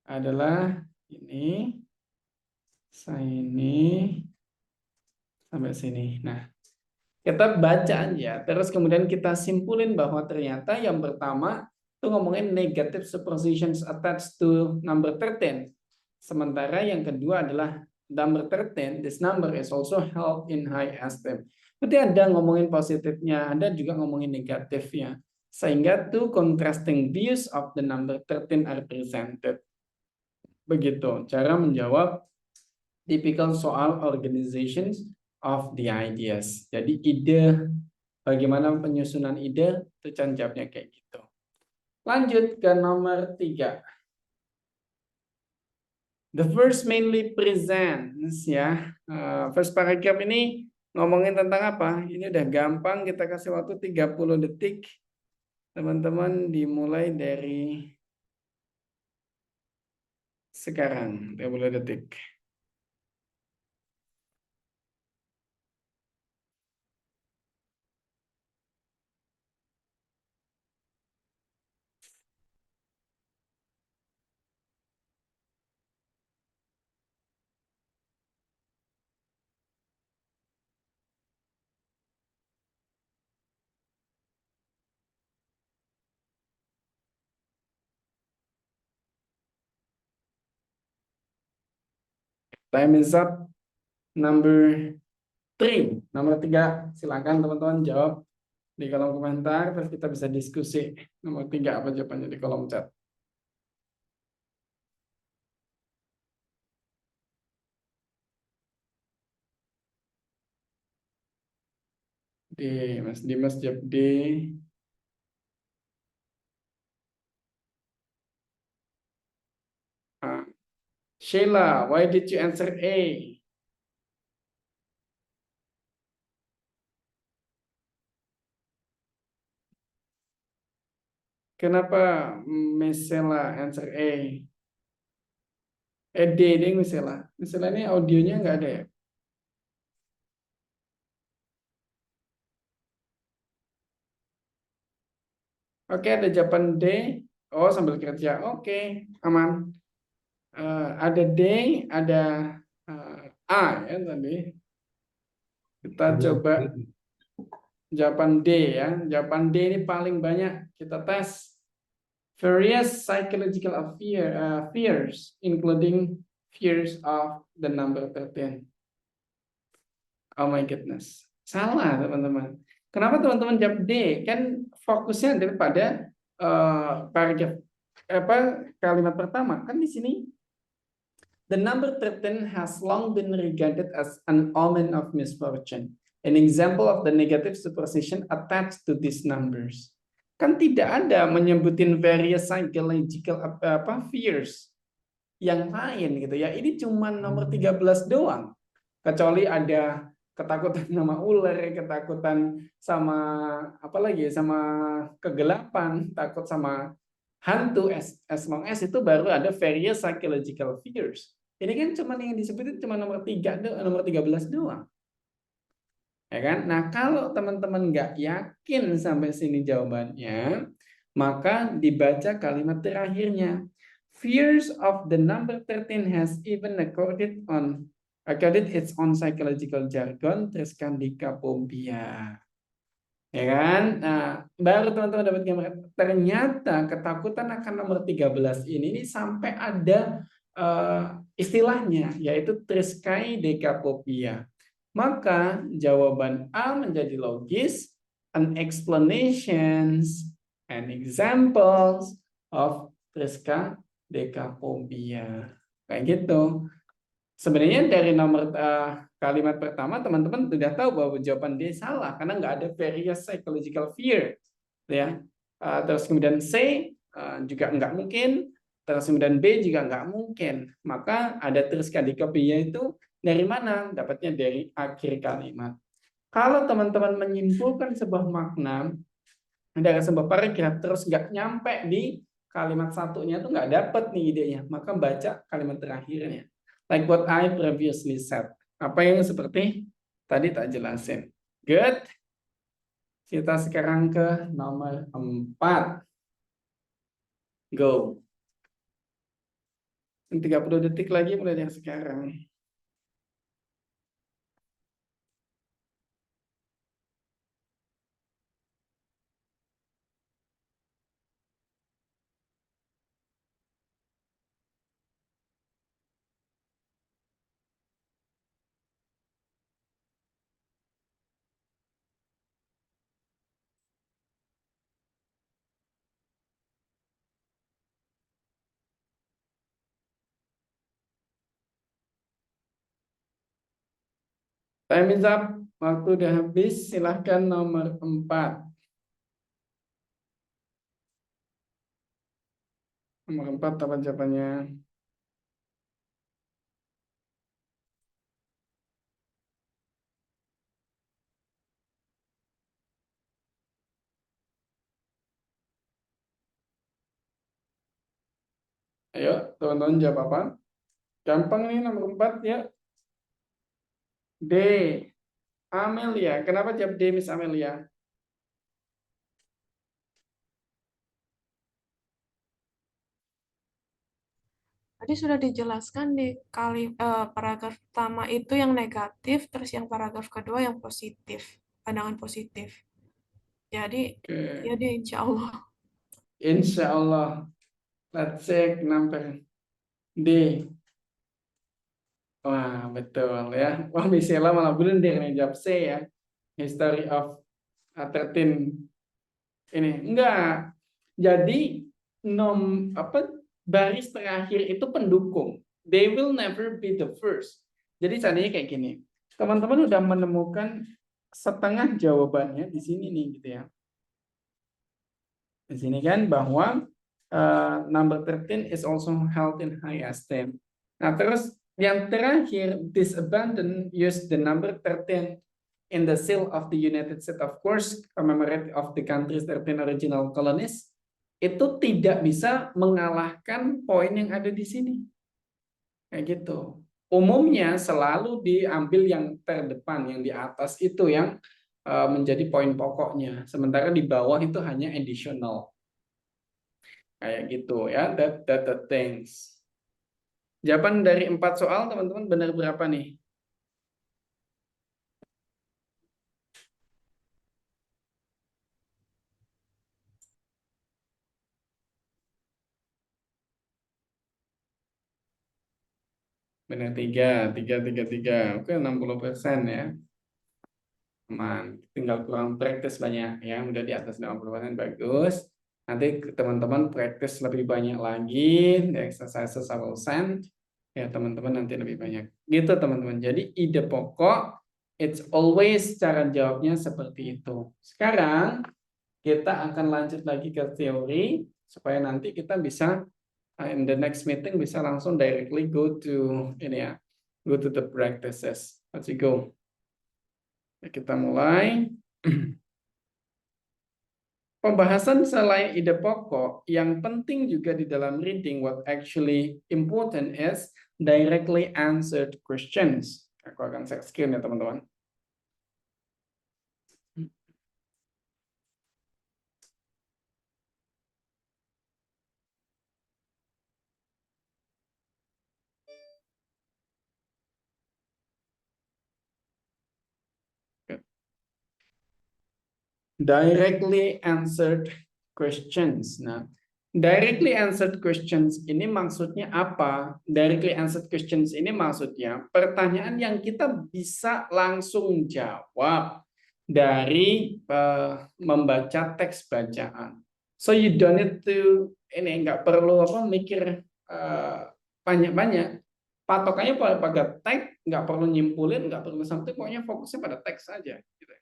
adalah ini, sampai sini. Nah, kita baca aja. Terus kemudian kita simpulin bahwa ternyata yang pertama itu ngomongin negative superpositions attached to number 13. Sementara yang kedua adalah number 13, this number is also held in high esteem. Berarti ada ngomongin positifnya, ada juga ngomongin negatifnya. Sehingga two contrasting views of the number 13 are presented. Begitu cara menjawab typical soal organizations of the ideas. Jadi ide, bagaimana penyusunan ide, itu jawabnya kayak gitu. Lanjut ke nomor 3. The first mainly presents, ya. First paragraph ini ngomongin tentang apa? Ini udah gampang, kita kasih waktu 30 detik. Teman-teman dimulai dari sekarang, 30 detik. Time is up. Number 3. Nomor 3, silakan teman-teman jawab di kolom komentar, terus kita bisa diskusi. Nomor 3 apa jawabannya di kolom chat. D, Mas Dimas jawab D. Sheila, why did you answer A? Kenapa Miss Sheila answer A? D deh Miss Sheila. Miss Sheila ini audionya nggak ada ya? Oke, ada jawaban D. Oh, sambil kerja. Oke, aman. Ada D, ada A ya tadi. Kita coba jawaban D ya. Jawaban D ini paling banyak kita tes. Various psychological fears, including fears of the number 13. Oh my goodness. Salah, teman-teman. Kenapa teman-teman jawab D? Kan fokusnya daripada paragraf kalimat pertama. Kan di sini the number 13 has long been regarded as an omen of misfortune. An example of the negative superstition attached to these numbers. Kan tidak ada menyebutin various psychological fears yang lain gitu ya. Ini cuma nomor 13 doang. Kecuali ada ketakutan sama ular, ketakutan sama apa lagi, sama kegelapan, takut sama hantu, as long as itu baru ada various psychological fears. Ini kan cuma yang disebutin cuma nomor 13 doang. Ya kan? Nah, kalau teman-teman nggak yakin sampai sini jawabannya, maka dibaca kalimat terakhirnya. Fears of the number 13 has even accorded its own psychological jargon, triskandikaphobia. Ya kan? Nah, baru teman-teman dapat gambaran. Ternyata ketakutan akan nomor 13 ini sampai ada istilahnya, yaitu triskaidekaphobia. Maka jawaban A menjadi logis, an explanations and examples of triskaidekaphobia. Kayak gitu. Sebenarnya dari nomor kalimat pertama teman-teman sudah tahu bahwa jawaban D salah karena nggak ada various psychological fear, ya. Terus kemudian C juga nggak mungkin, terus kemudian B juga nggak mungkin. Maka ada triskaidekaphobia itu dari mana? Dapatnya dari akhir kalimat. Kalau teman-teman menyimpulkan sebuah makna dari sebuah paragraf terus nggak nyampe di kalimat satunya tuh nggak dapet nih idenya, maka baca kalimat terakhirnya. Like what I previously said. Apa yang seperti tadi tak jelasin. Good. Kita sekarang ke nomor 4. Go. 30 detik lagi mulai dari sekarang. Time is up. Waktu udah habis. Silahkan nomor 4. Nomor 4 apa jawabannya? Ayo, teman-teman jawab apa? Gampang nih nomor 4 ya. D. Amelia. Kenapa jawab D, Miss Amelia? Tadi sudah dijelaskan di paragraf pertama itu yang negatif, terus yang paragraf kedua yang positif, pandangan positif. Jadi, ya deh, insya Allah. Insya Allah. Let's check number D. Wah, betul ya. Wah, Michelle malah blunder nih jawab C ya. History of 13 ini. Enggak. Jadi baris terakhir itu pendukung. They will never be the first. Jadi seandainya kayak gini. Teman-teman udah menemukan setengah jawabannya di sini nih gitu ya. Di sini kan bahwa number 13 is also held in high esteem. Nah, terus yang terakhir, this abandon use the number 13 in the seal of the United States, of course, commemorate of the country's 13 original colonies, itu tidak bisa mengalahkan poin yang ada di sini. Kayak gitu. Umumnya selalu diambil yang terdepan, yang di atas itu yang menjadi poin pokoknya. Sementara di bawah itu hanya additional. Kayak gitu ya, that the things. Jawaban dari 4 soal teman-teman benar berapa nih? Benar 3. Oke, 60% ya. Aman. Tinggal kurang praktis banyak ya, udah di atas 50%, bagus. Nanti teman-teman praktis lebih banyak lagi, di exercise 100%. Ya, teman-teman nanti lebih banyak. Gitu teman-teman. Jadi ide pokok, it's always cara jawabnya seperti itu. Sekarang kita akan lanjut lagi ke teori supaya nanti kita bisa in the next meeting bisa langsung directly go to ini ya, go to the practices. Let's go. Kita mulai. Pembahasan selain ide pokok, yang penting juga di dalam reading, what actually important is directly answered questions. Aku akan share screen ya teman-teman. Directly answered questions. Nah, directly answered questions ini maksudnya apa? Directly answered questions ini maksudnya pertanyaan yang kita bisa langsung jawab. dari membaca teks bacaan. So you don't need to nggak perlu mikir banyak-banyak. Patokannya pada teks, nggak perlu nyimpulin, nggak perlu something, pokoknya fokusnya pada teks saja. Gitu.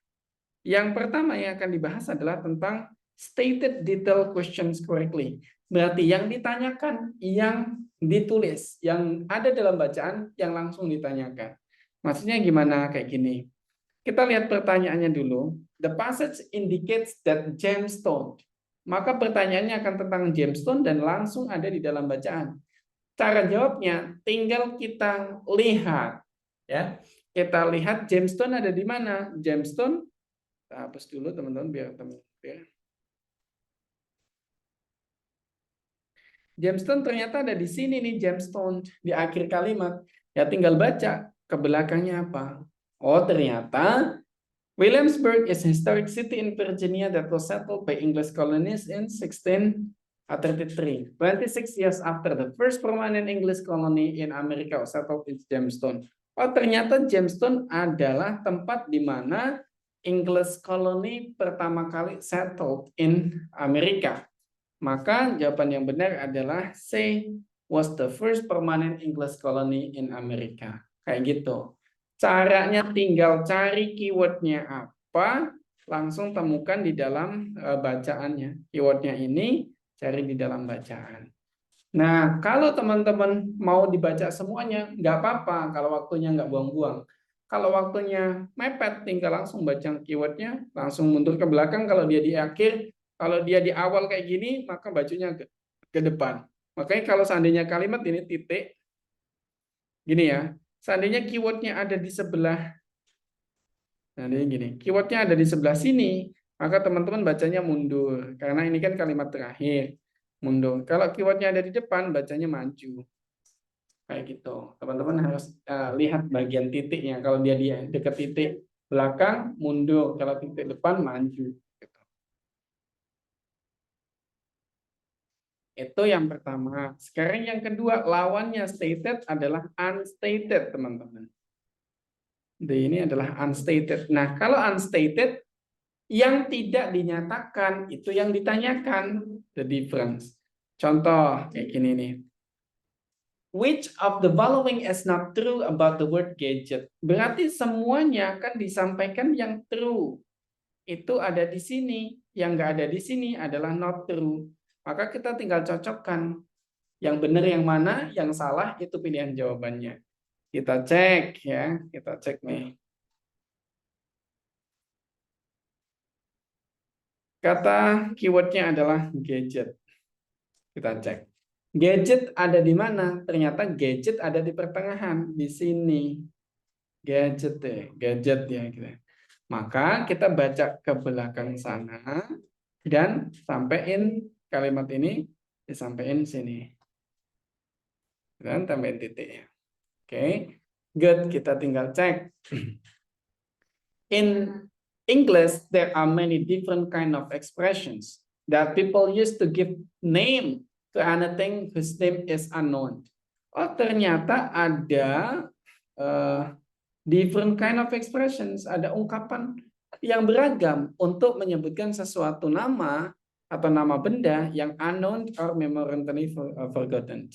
Yang pertama yang akan dibahas adalah tentang stated detail questions correctly. Berarti yang ditanyakan, yang ditulis, yang ada dalam bacaan, yang langsung ditanyakan. Maksudnya gimana? Kayak gini. Kita lihat pertanyaannya dulu. The passage indicates that gemstone. Maka pertanyaannya akan tentang gemstone dan langsung ada di dalam bacaan. Cara jawabnya tinggal kita lihat, ya. Kita lihat gemstone ada di mana. Gemstone, kita hapus dulu teman-teman biar teman-teman. Gemstone ternyata ada di sini nih, gemstone di akhir kalimat. Ya tinggal baca ke belakangnya apa. Oh ternyata Williamsburg is a historic city in Virginia that was settled by English colonists in 1633. 26 years after the first permanent English colony in America was settled in Jamestown. Oh, ternyata Jamestown adalah tempat di mana English colony pertama kali settled in Amerika. Maka jawaban yang benar adalah C, was the first permanent English colony in America. Kayak gitu. Caranya tinggal cari keywordnya apa, langsung temukan di dalam bacaannya. Keywordnya ini cari di dalam bacaan. Nah, kalau teman-teman mau dibaca semuanya, nggak apa-apa kalau waktunya nggak buang-buang. Kalau waktunya mepet, tinggal langsung baca keywordnya, langsung mundur ke belakang. Kalau dia di akhir, kalau dia di awal kayak gini, maka bacanya ke depan. Makanya kalau seandainya kalimat ini titik, gini ya. Seandainya keywordnya ada di sebelah, nah ini gini, keywordnya ada di sebelah sini, maka teman-teman bacanya mundur, karena ini kan kalimat terakhir, mundur. Kalau keywordnya ada di depan, bacanya maju, kayak gitu. Teman-teman harus lihat bagian titiknya. Kalau dia di dekat titik belakang, mundur. Kalau titik depan, maju. Itu yang pertama. Sekarang yang kedua, lawannya stated adalah unstated, teman-teman. Ini adalah unstated. Nah, kalau unstated, yang tidak dinyatakan, itu yang ditanyakan. The difference. Contoh, kayak gini nih. Which of the following is not true about the word gadget? Berarti semuanya kan disampaikan yang true. Itu ada di sini. Yang nggak ada di sini adalah not true. Maka kita tinggal cocokkan yang benar yang mana, yang salah itu pilihan jawabannya. Kita cek ya, kita cek nih. Kata keywordnya adalah gadget. Kita cek. Gadget ada di mana? Ternyata gadget ada di pertengahan, di sini. Gadget deh, gadget ya gitu. Maka kita baca ke belakang sana dan sampein kalimat ini disampaikan sini. Dan tambahin titiknya. Oke. Good, kita tinggal cek. In English, there are many different kind of expressions that people use to give name to anything whose name is unknown. Oh, ternyata ada different kind of expressions, ada ungkapan yang beragam untuk menyebutkan sesuatu nama atau nama benda yang unknown or memorably forgotten.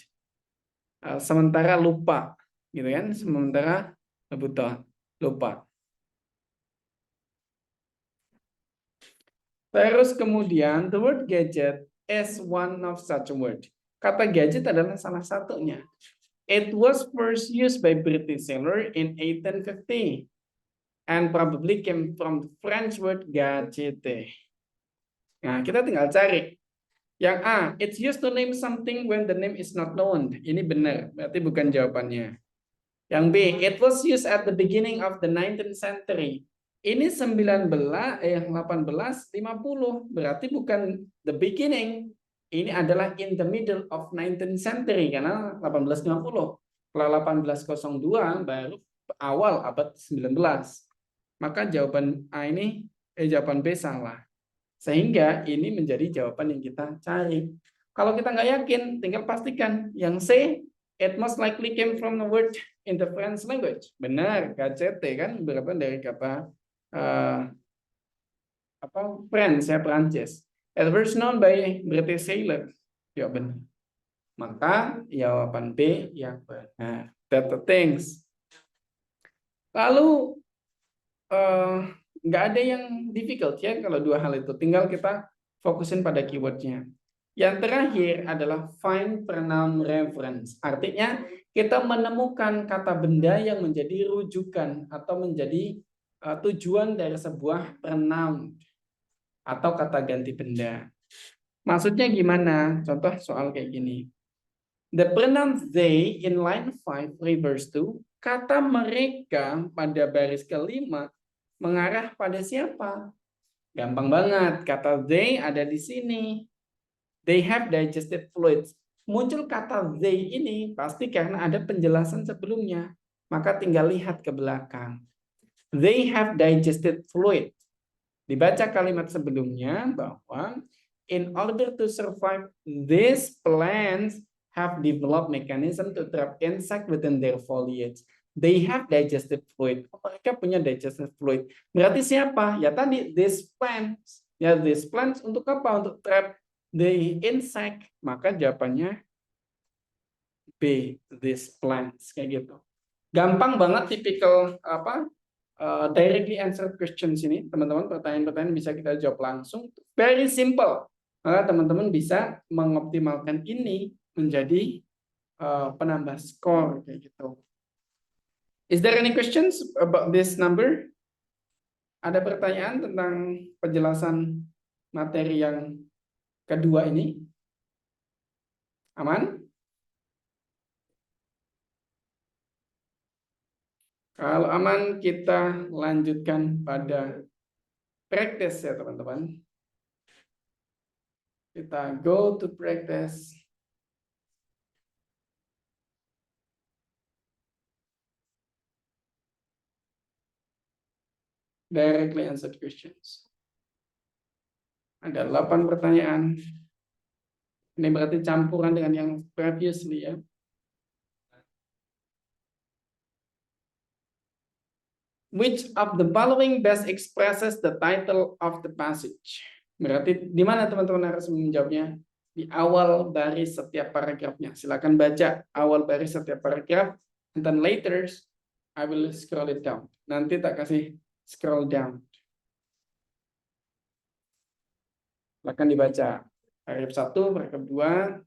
Sementara lupa, gitu kan? Sementara lupa. Terus kemudian the word gadget is one of such a word. Kata gadget adalah salah satunya. It was first used by British sailor in 1850 and probably came from the French word gadget. Nah, kita tinggal cari. Yang A, it's used to name something when the name is not known. Ini benar, berarti bukan jawabannya. Yang B, it was used at the beginning of the 19th century. Ini 1850, berarti bukan the beginning. Ini adalah in the middle of 19th century, karena 1850. Kalau 1802 baru awal abad 19. Maka jawaban A ini, jawaban B salah. Sehingga ini menjadi jawaban yang kita cari. Kalau kita nggak yakin, tinggal pastikan. Yang C, it most likely came from the word in the French language. Benar, gadget kan berasal dari kata France ya, Prancis. It was known by British sailors. Ya benar. Maka jawaban B yang benar. That the things. Lalu nggak ada yang difficult ya kalau dua hal itu. Tinggal kita fokusin pada keywordnya. Yang terakhir adalah find pronoun reference. Artinya kita menemukan kata benda yang menjadi rujukan atau menjadi tujuan dari sebuah pronoun atau kata ganti benda. Maksudnya gimana? Contoh soal kayak gini. The pronoun they in line 5 refers to, kata mereka pada baris kelima mengarah pada siapa? Gampang banget, kata they ada di sini. They have digestive fluids. Muncul kata they ini pasti karena ada penjelasan sebelumnya. Maka tinggal lihat ke belakang. They have digestive fluid. Dibaca kalimat sebelumnya bahwa in order to survive, these plants have developed mechanism to trap insect within their foliage. They have digestive fluid. Mereka punya digestive fluid. Berarti siapa? Ya tadi these plants. Ya these plants untuk apa? Untuk trap the insect. Maka jawabannya B, these plants kayak gitu. Gampang banget tipikal directly answered questions ini, teman-teman. Pertanyaan-pertanyaan bisa kita jawab langsung. Very simple. Maka teman-teman bisa mengoptimalkan ini menjadi penambah skor kayak gitu. Is there any questions about this number? Ada pertanyaan tentang penjelasan materi yang kedua ini? Aman? Kalau aman, kita lanjutkan pada practice ya teman-teman. Kita go to practice. Directly answered questions. Ada 8 pertanyaan. Ini berarti campuran dengan yang previously ya. Which of the following best expresses the title of the passage? Berarti di mana teman-teman harus menjawabnya? Di awal baris setiap paragrafnya. Silakan baca awal baris setiap paragraf. And then later I will scroll it down. Nanti tak kasih scroll down. Silakan dibaca. Paragraf 1, paragraf 2.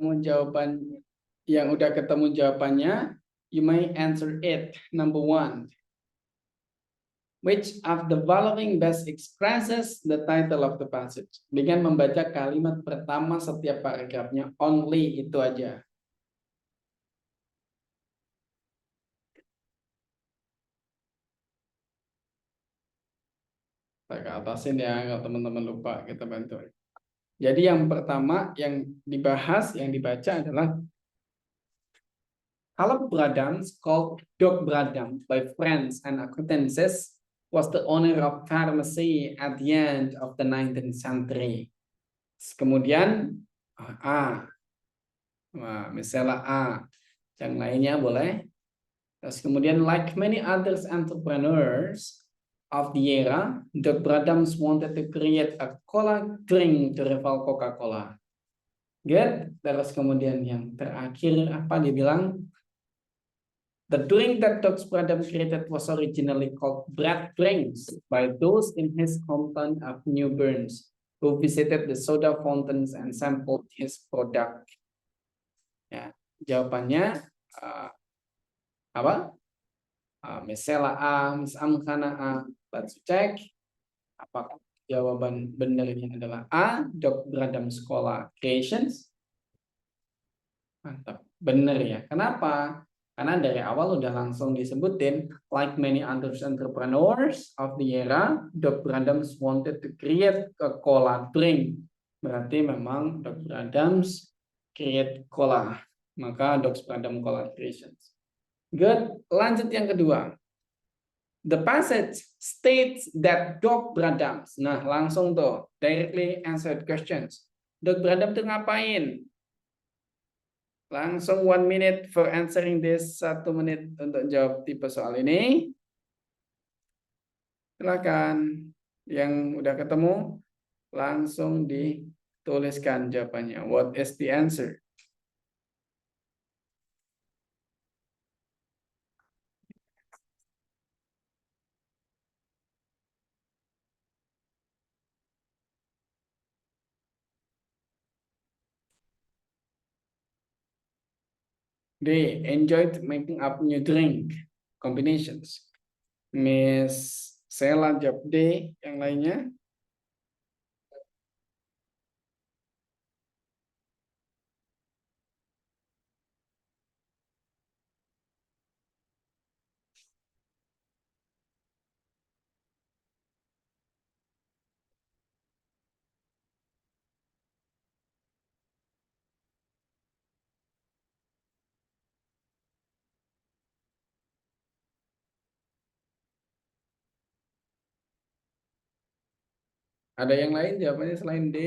Jawaban yang udah ketemu jawabannya, you may answer it. Number 1. Which of the following best expresses the title of the passage? Dengan membaca kalimat pertama setiap paragrafnya, only itu aja. Kita atasin ya, kalau teman-teman lupa kita bantu. Jadi yang pertama yang dibahas, yang dibaca adalah Caleb Bradams, called Doc Bradam by friends and acquaintances, was the owner of pharmacy at the end of the 19th century. Kemudian A. Nah, misalnya A. Yang lainnya boleh. Terus kemudian, like many others entrepreneurs of the era, Dr. Adams wanted to create a cola drink to rival Coca-Cola. Good. Terus kemudian yang terakhir apa dia bilang? The drink that Dr. Adams created was originally called bread drinks by those in his hometown of New Bern who visited the soda fountains and sampled his product. Ya, jawabannya apa? Mesela A, Miss Amkana A. Let's check. Apakah jawaban benar-nya adalah A, Dr. Adams Cola Creations? Mantap, benar ya. Kenapa? Karena dari awal udah langsung disebutin, like many other entrepreneurs of the era, Dr. Adams wanted to create a cola drink. Berarti memang Dr. Adams create cola. Maka Dr. Adams Cola Creations. Good. Lanjut yang kedua. The passage states that Dr. Adams. Nah, langsung tuh, directly answered questions. Dr. Adams tuh ngapain? Langsung 1 minute for answering this. 1 menit untuk jawab tipe soal ini. Silakan. Yang udah ketemu, langsung dituliskan jawabannya. What is the answer? They enjoyed making up new drink combinations. Miss Sela jawab D, yang lainnya? Ada yang lain jawabannya selain D?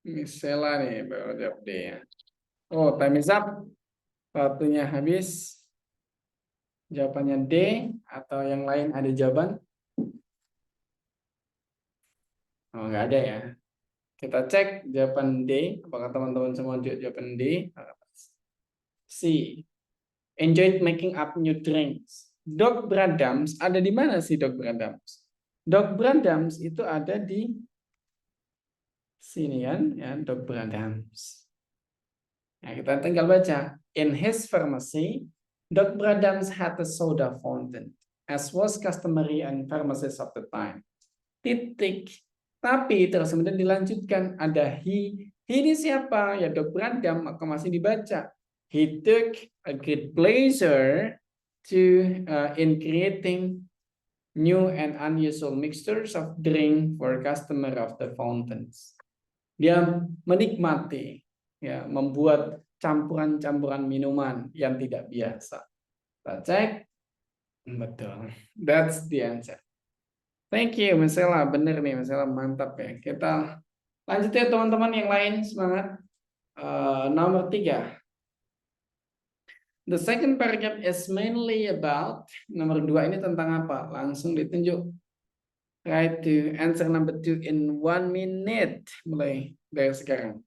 Miss Sela nih baru jawab D ya. Oh, time is up. Waktunya habis. Jawabannya D atau yang lain ada jawaban? Oh, nggak ada ya. Kita cek jawaban D. Apakah teman-teman semua jawaban D? C. Enjoyed making up new drinks. Dr. Adams ada di mana sih Dr. Adams? Dr. Adams itu ada di sini kan ya, Dr. Adams. Nah, kita tinggal baca. In his pharmacy, Dr. Adams had a soda fountain, as was customary in pharmacies of the time. Titik. Tapi terus kemudian dilanjutkan ada he. He ini siapa? Ya Dr. Adams, maka masih dibaca. He took a great pleasure to in creating new and unusual mixtures of drink for customer of the fountains. Dia menikmati, ya, membuat campuran-campuran minuman yang tidak biasa. Kita cek, betul. That's the answer. Thank you, Michela. Bener nih, Michela, mantap ya. Kita lanjut ya teman-teman yang lain, semangat. Nomor 3. The second paragraph is mainly about, nomor 2 ini tentang apa? Langsung ditunjuk. Try to answer number 2 in 1 minute. Mulai dari sekarang.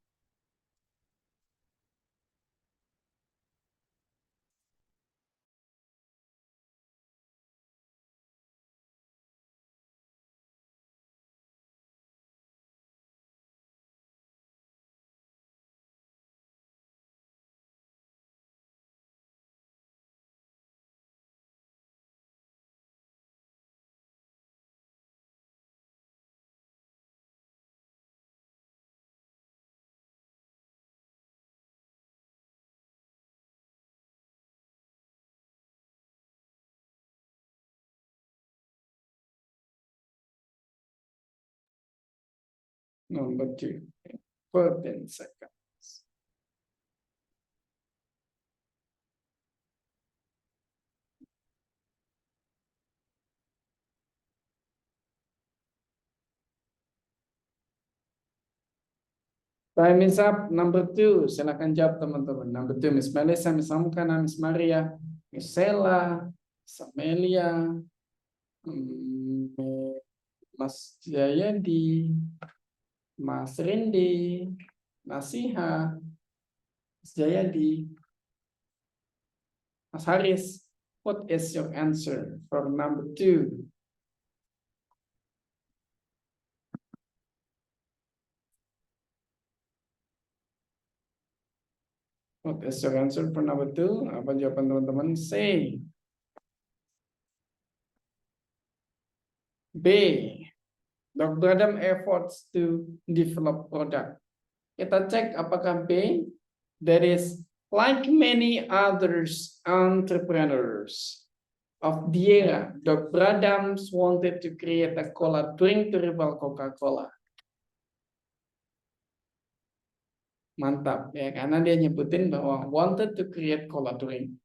Number 2. 14 seconds. Time is up. Number 2. Silakan jawab teman-teman. Number 2. Miss Melissa, Miss Amkana, Miss Maria, Miss Sela, Miss Amelia, Mas Jayadi, Mas Rindi, Nasiha, Mas Jayadi, Mas Haris. What is your answer for number 2? What is your answer for number 2? Apa jawaban teman-teman? C. B. Dr. Adam efforts to develop product. Kita cek apakah B. That is like many others entrepreneurs of the era, Dr. Adams wanted to create a cola drink to rival Coca-Cola. Mantap ya, karena dia nyebutin bahwa wanted to create cola drink.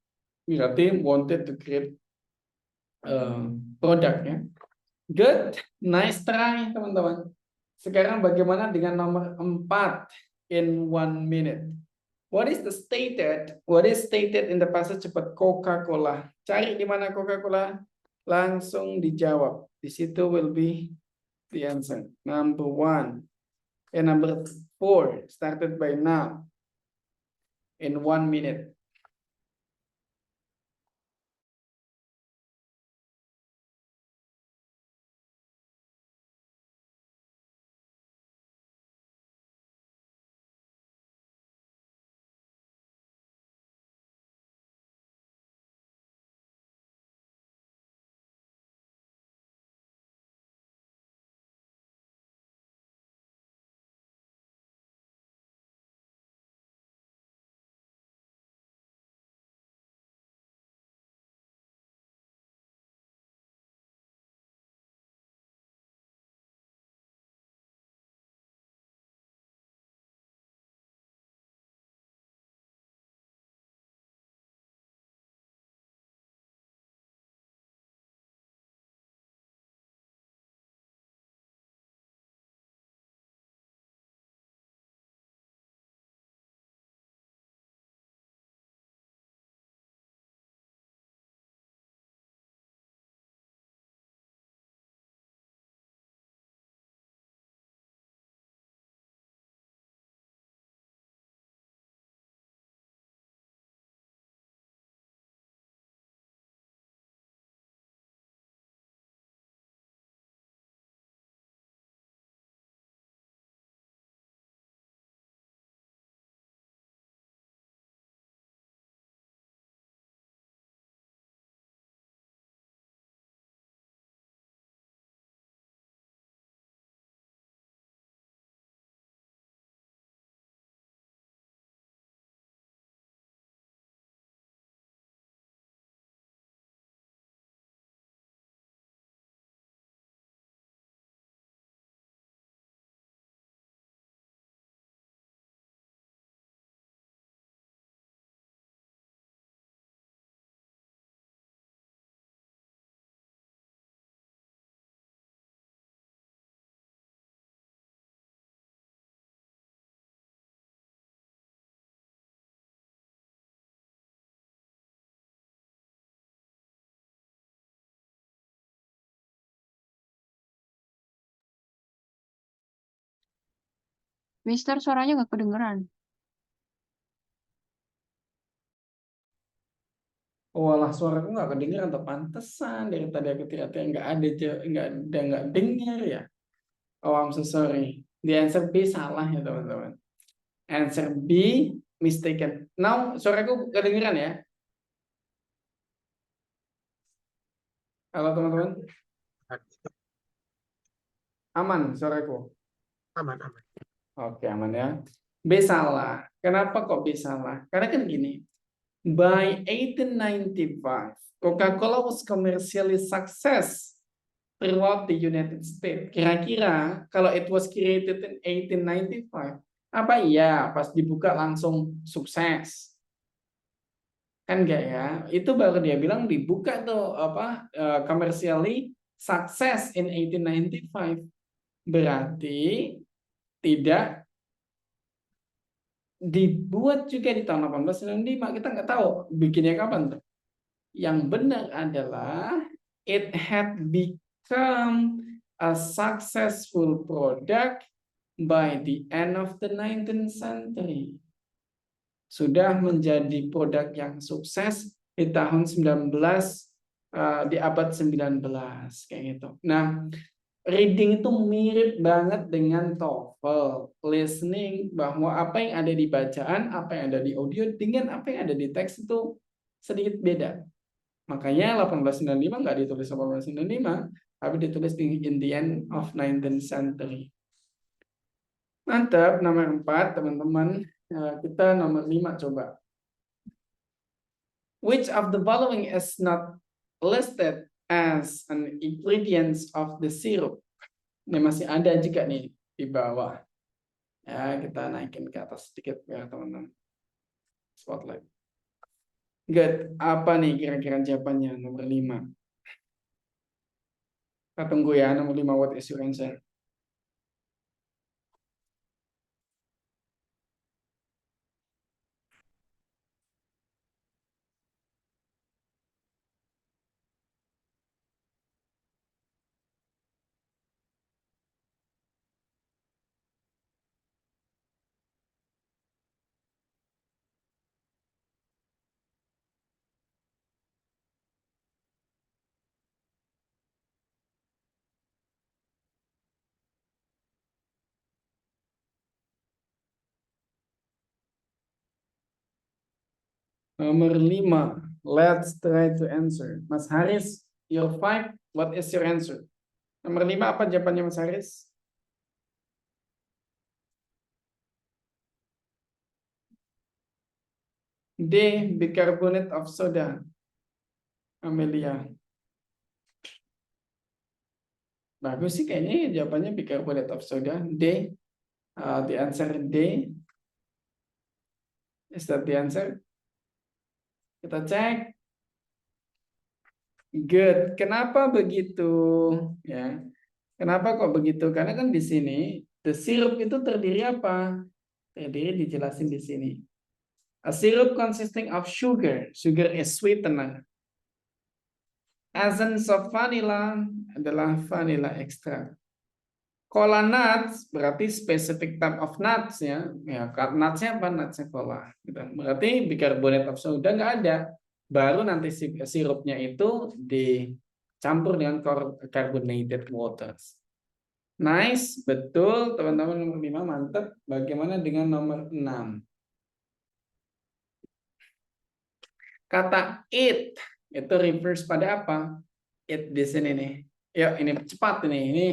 Berarti wanted to create produk ya. Good, nice try teman-teman. Sekarang bagaimana dengan nomor 4 in 1 minute? What is stated in the passage about Coca-Cola? Cari di mana Coca-Cola, langsung dijawab. Di situ will be the answer. Number 1 and number 4 started by now in 1 minute. Mister, suaranya nggak kedengeran. Oh, alah suaraku nggak kedengeran atau pantesan dari tadi aku teriak-teriak nggak dengar ya. Oh, I'm so sorry. The answer B salah ya teman-teman. Answer B mistaken. Now suaraku kedengeran ya. Halo teman-teman. Aman suaraku. Aman. Oke, aman ya. B salah. Kenapa kok B salah? Karena kan gini. By 1895, Coca-Cola was commercially success throughout the United States. Kira-kira kalau it was created in 1895, apa iya pas dibuka langsung sukses? Kan enggak ya? Itu baru dia bilang dibuka tuh commercially success in 1895. Berarti tidak dibuat juga di tahun 1895, kita nggak tahu bikinnya kapan tuh. Yang benar adalah it had become a successful product by the end of the 19th century. Sudah menjadi produk yang sukses di tahun 19 di abad 19 kayak gitu. Nah, reading itu mirip banget dengan TOEFL. Listening, bahwa apa yang ada di bacaan, apa yang ada di audio, dengan apa yang ada di teks itu sedikit beda. Makanya 1895 nggak ditulis 1895, tapi ditulis di in the end of 19th century. Mantap, nomor 4, teman-teman. Kita nomor 5 coba. Which of the following is not listed as an ingredients of the syrup? Ini masih ada juga nih di bawah. Ya, kita naikin ke atas sedikit ya, teman-teman. Spotlight. Good. Apa nih kira-kira jawabannya nomor 5? Kita tunggu ya, nomor 5, what is your answer? Nomor 5, let's try to answer. Mas Haris, your 5, what is your answer? Nomor 5 apa jawabannya Mas Haris? D, bicarbonate of soda. Amelia. Bagus sih kayaknya jawabannya bicarbonate of soda. D, the answer D. Is that the answer? Kita cek. Good. Kenapa begitu? Ya. Kenapa kok begitu? Karena kan di sini the syrup itu terdiri apa? Terdiri dijelasin di sini. A syrup consisting of sugar. Sugar is sweetener. Essence of vanilla adalah vanilla extract. Cola nuts berarti specific type of nuts ya. Ya, nutsnya apa? Nutsnya cola. Gitu. Berarti bicarbonate of soda nggak ada. Baru nanti sirupnya itu dicampur dengan carbonated waters. Nice, betul teman-teman. Nomor 5 mantap. Bagaimana dengan nomor 6? Kata it itu refers pada apa? It di sini nih. Yuk, ini cepat nih. Ini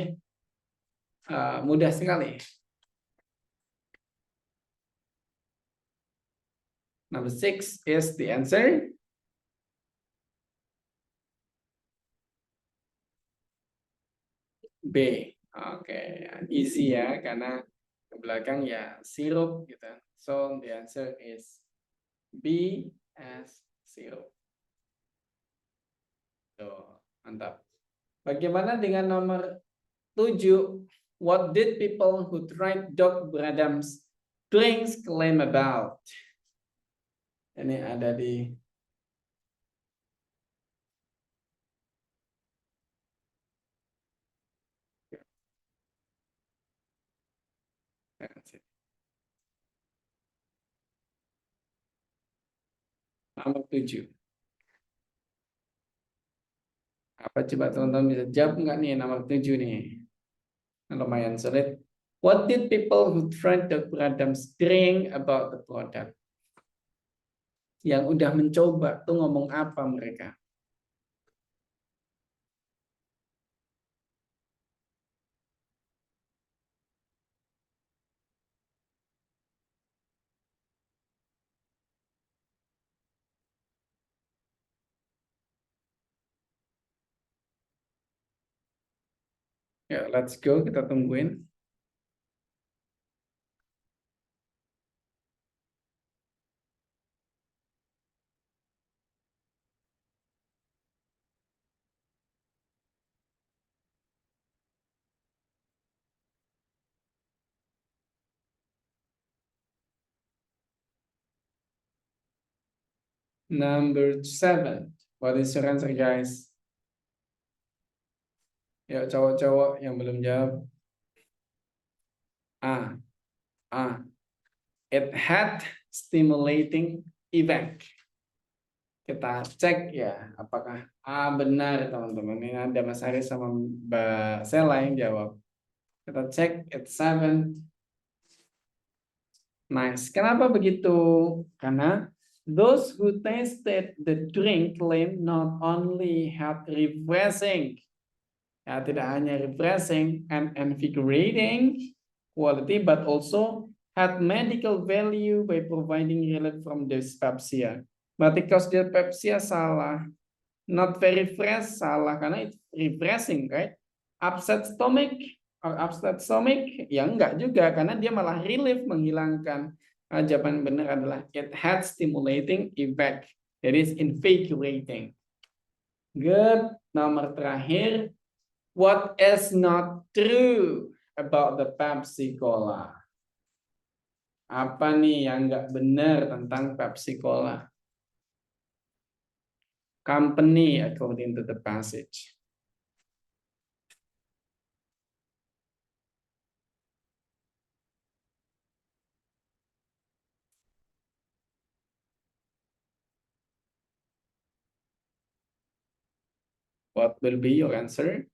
mudah sekali. Number 6 is the answer. B. Oke, easy ya karena ke belakang ya sirup gitu. So the answer is B as sirup. Tuh, mantap. Bagaimana dengan nomor 7? What did people who tried Doc Bradham's drinks claim about? Ini ada di nomor 7. Apa coba teman-teman bisa jawab nggak nih nomor 7 nih? Lumayan sulit. What did people who tried Doc Bradham's drink about the product? Yang udah mencoba tuh ngomong apa mereka? Ya, let's go, kita tungguin. Number 7. What is your answer, guys? Ya, cowok-cowok yang belum jawab. It had stimulating effect. Kita cek ya, apakah benar teman-teman. Ini ada Mas Haris sama Mbak Sela yang jawab. Kita cek it's 7. Nice. Kenapa begitu? Karena those who tasted the drink claim not only had refreshing, ya tidak hanya refreshing and invigorating quality, but also had medical value by providing relief from dyspepsia. Berarti kalau dyspepsia salah, not very fresh salah karena it's refreshing, right? Upset stomach ya enggak juga karena dia malah relief, menghilangkan. Jawaban benar adalah it had stimulating effect, that is invigorating. Good. Nomor terakhir, what is not true about the Pepsi Cola? Apa nih yang enggak benar tentang Pepsi Cola? Company according to the passage. What will be your answer?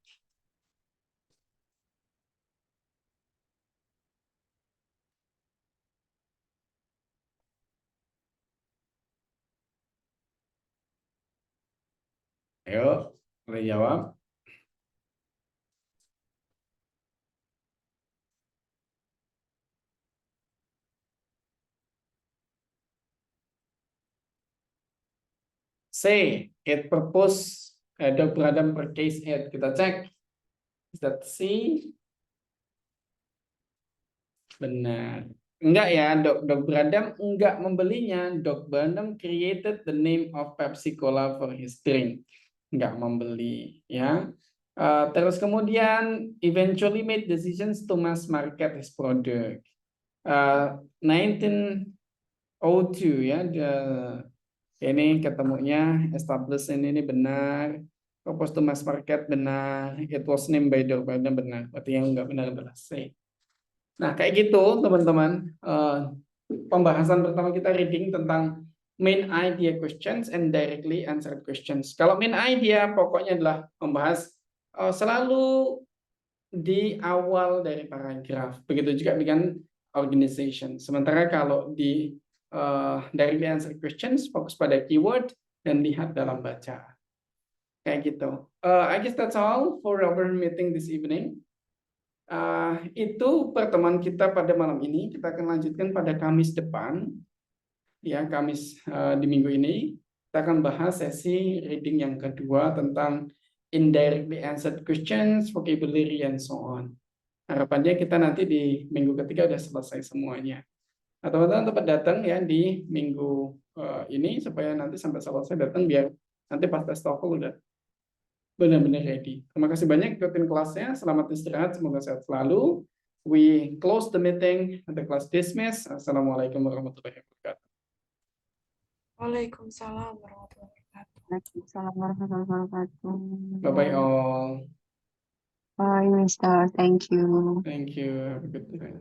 Ayo, boleh jawab. C, it purpose, Dr. Adam purchase it. Kita cek. Is that C? Benar. Enggak ya, Dr. Adam enggak membelinya. Dr. Adam created the name of Pepsi Cola for his drink. Enggak membeli, ya. Terus kemudian eventually made decisions to mass market his product. 1902 ya, ini ketemunya establish ini benar, propose to mass market benar, it was named by Dr. Adam benar. Berarti yang enggak benar adalah C. Nah, kayak gitu teman-teman. Pembahasan pertama kita reading tentang main idea questions and directly answered questions. Kalau main idea pokoknya adalah membahas selalu di awal dari paragraf. Begitu juga dengan organization. Sementara kalau di directly answered questions fokus pada keyword dan lihat dalam baca. Kayak gitu. I guess that's all for our meeting this evening. Itu pertemuan kita pada malam ini. Kita akan lanjutkan pada Kamis depan, ya Kamis di minggu ini. Kita akan bahas sesi reading yang kedua tentang indirectly answered questions, vocabulary, and so on. Harapannya kita nanti di minggu ketiga udah selesai semuanya. Nah, teman-teman tempat datang ya di minggu ini supaya nanti sampai selesai datang biar nanti pas tes TOEFL udah benar-benar ready. Terima kasih banyak ikutin kelasnya. Selamat istirahat. Semoga sehat selalu. We close the meeting. The class dismiss. Assalamualaikum warahmatullahi wabarakatuh. Waalaikumsalam warahmatullahi wabarakatuh. Waalaikumsalam warahmatullahi wabarakatuh. Bye-bye all. Bye, Mister. Thank you. Thank you. Have a good day.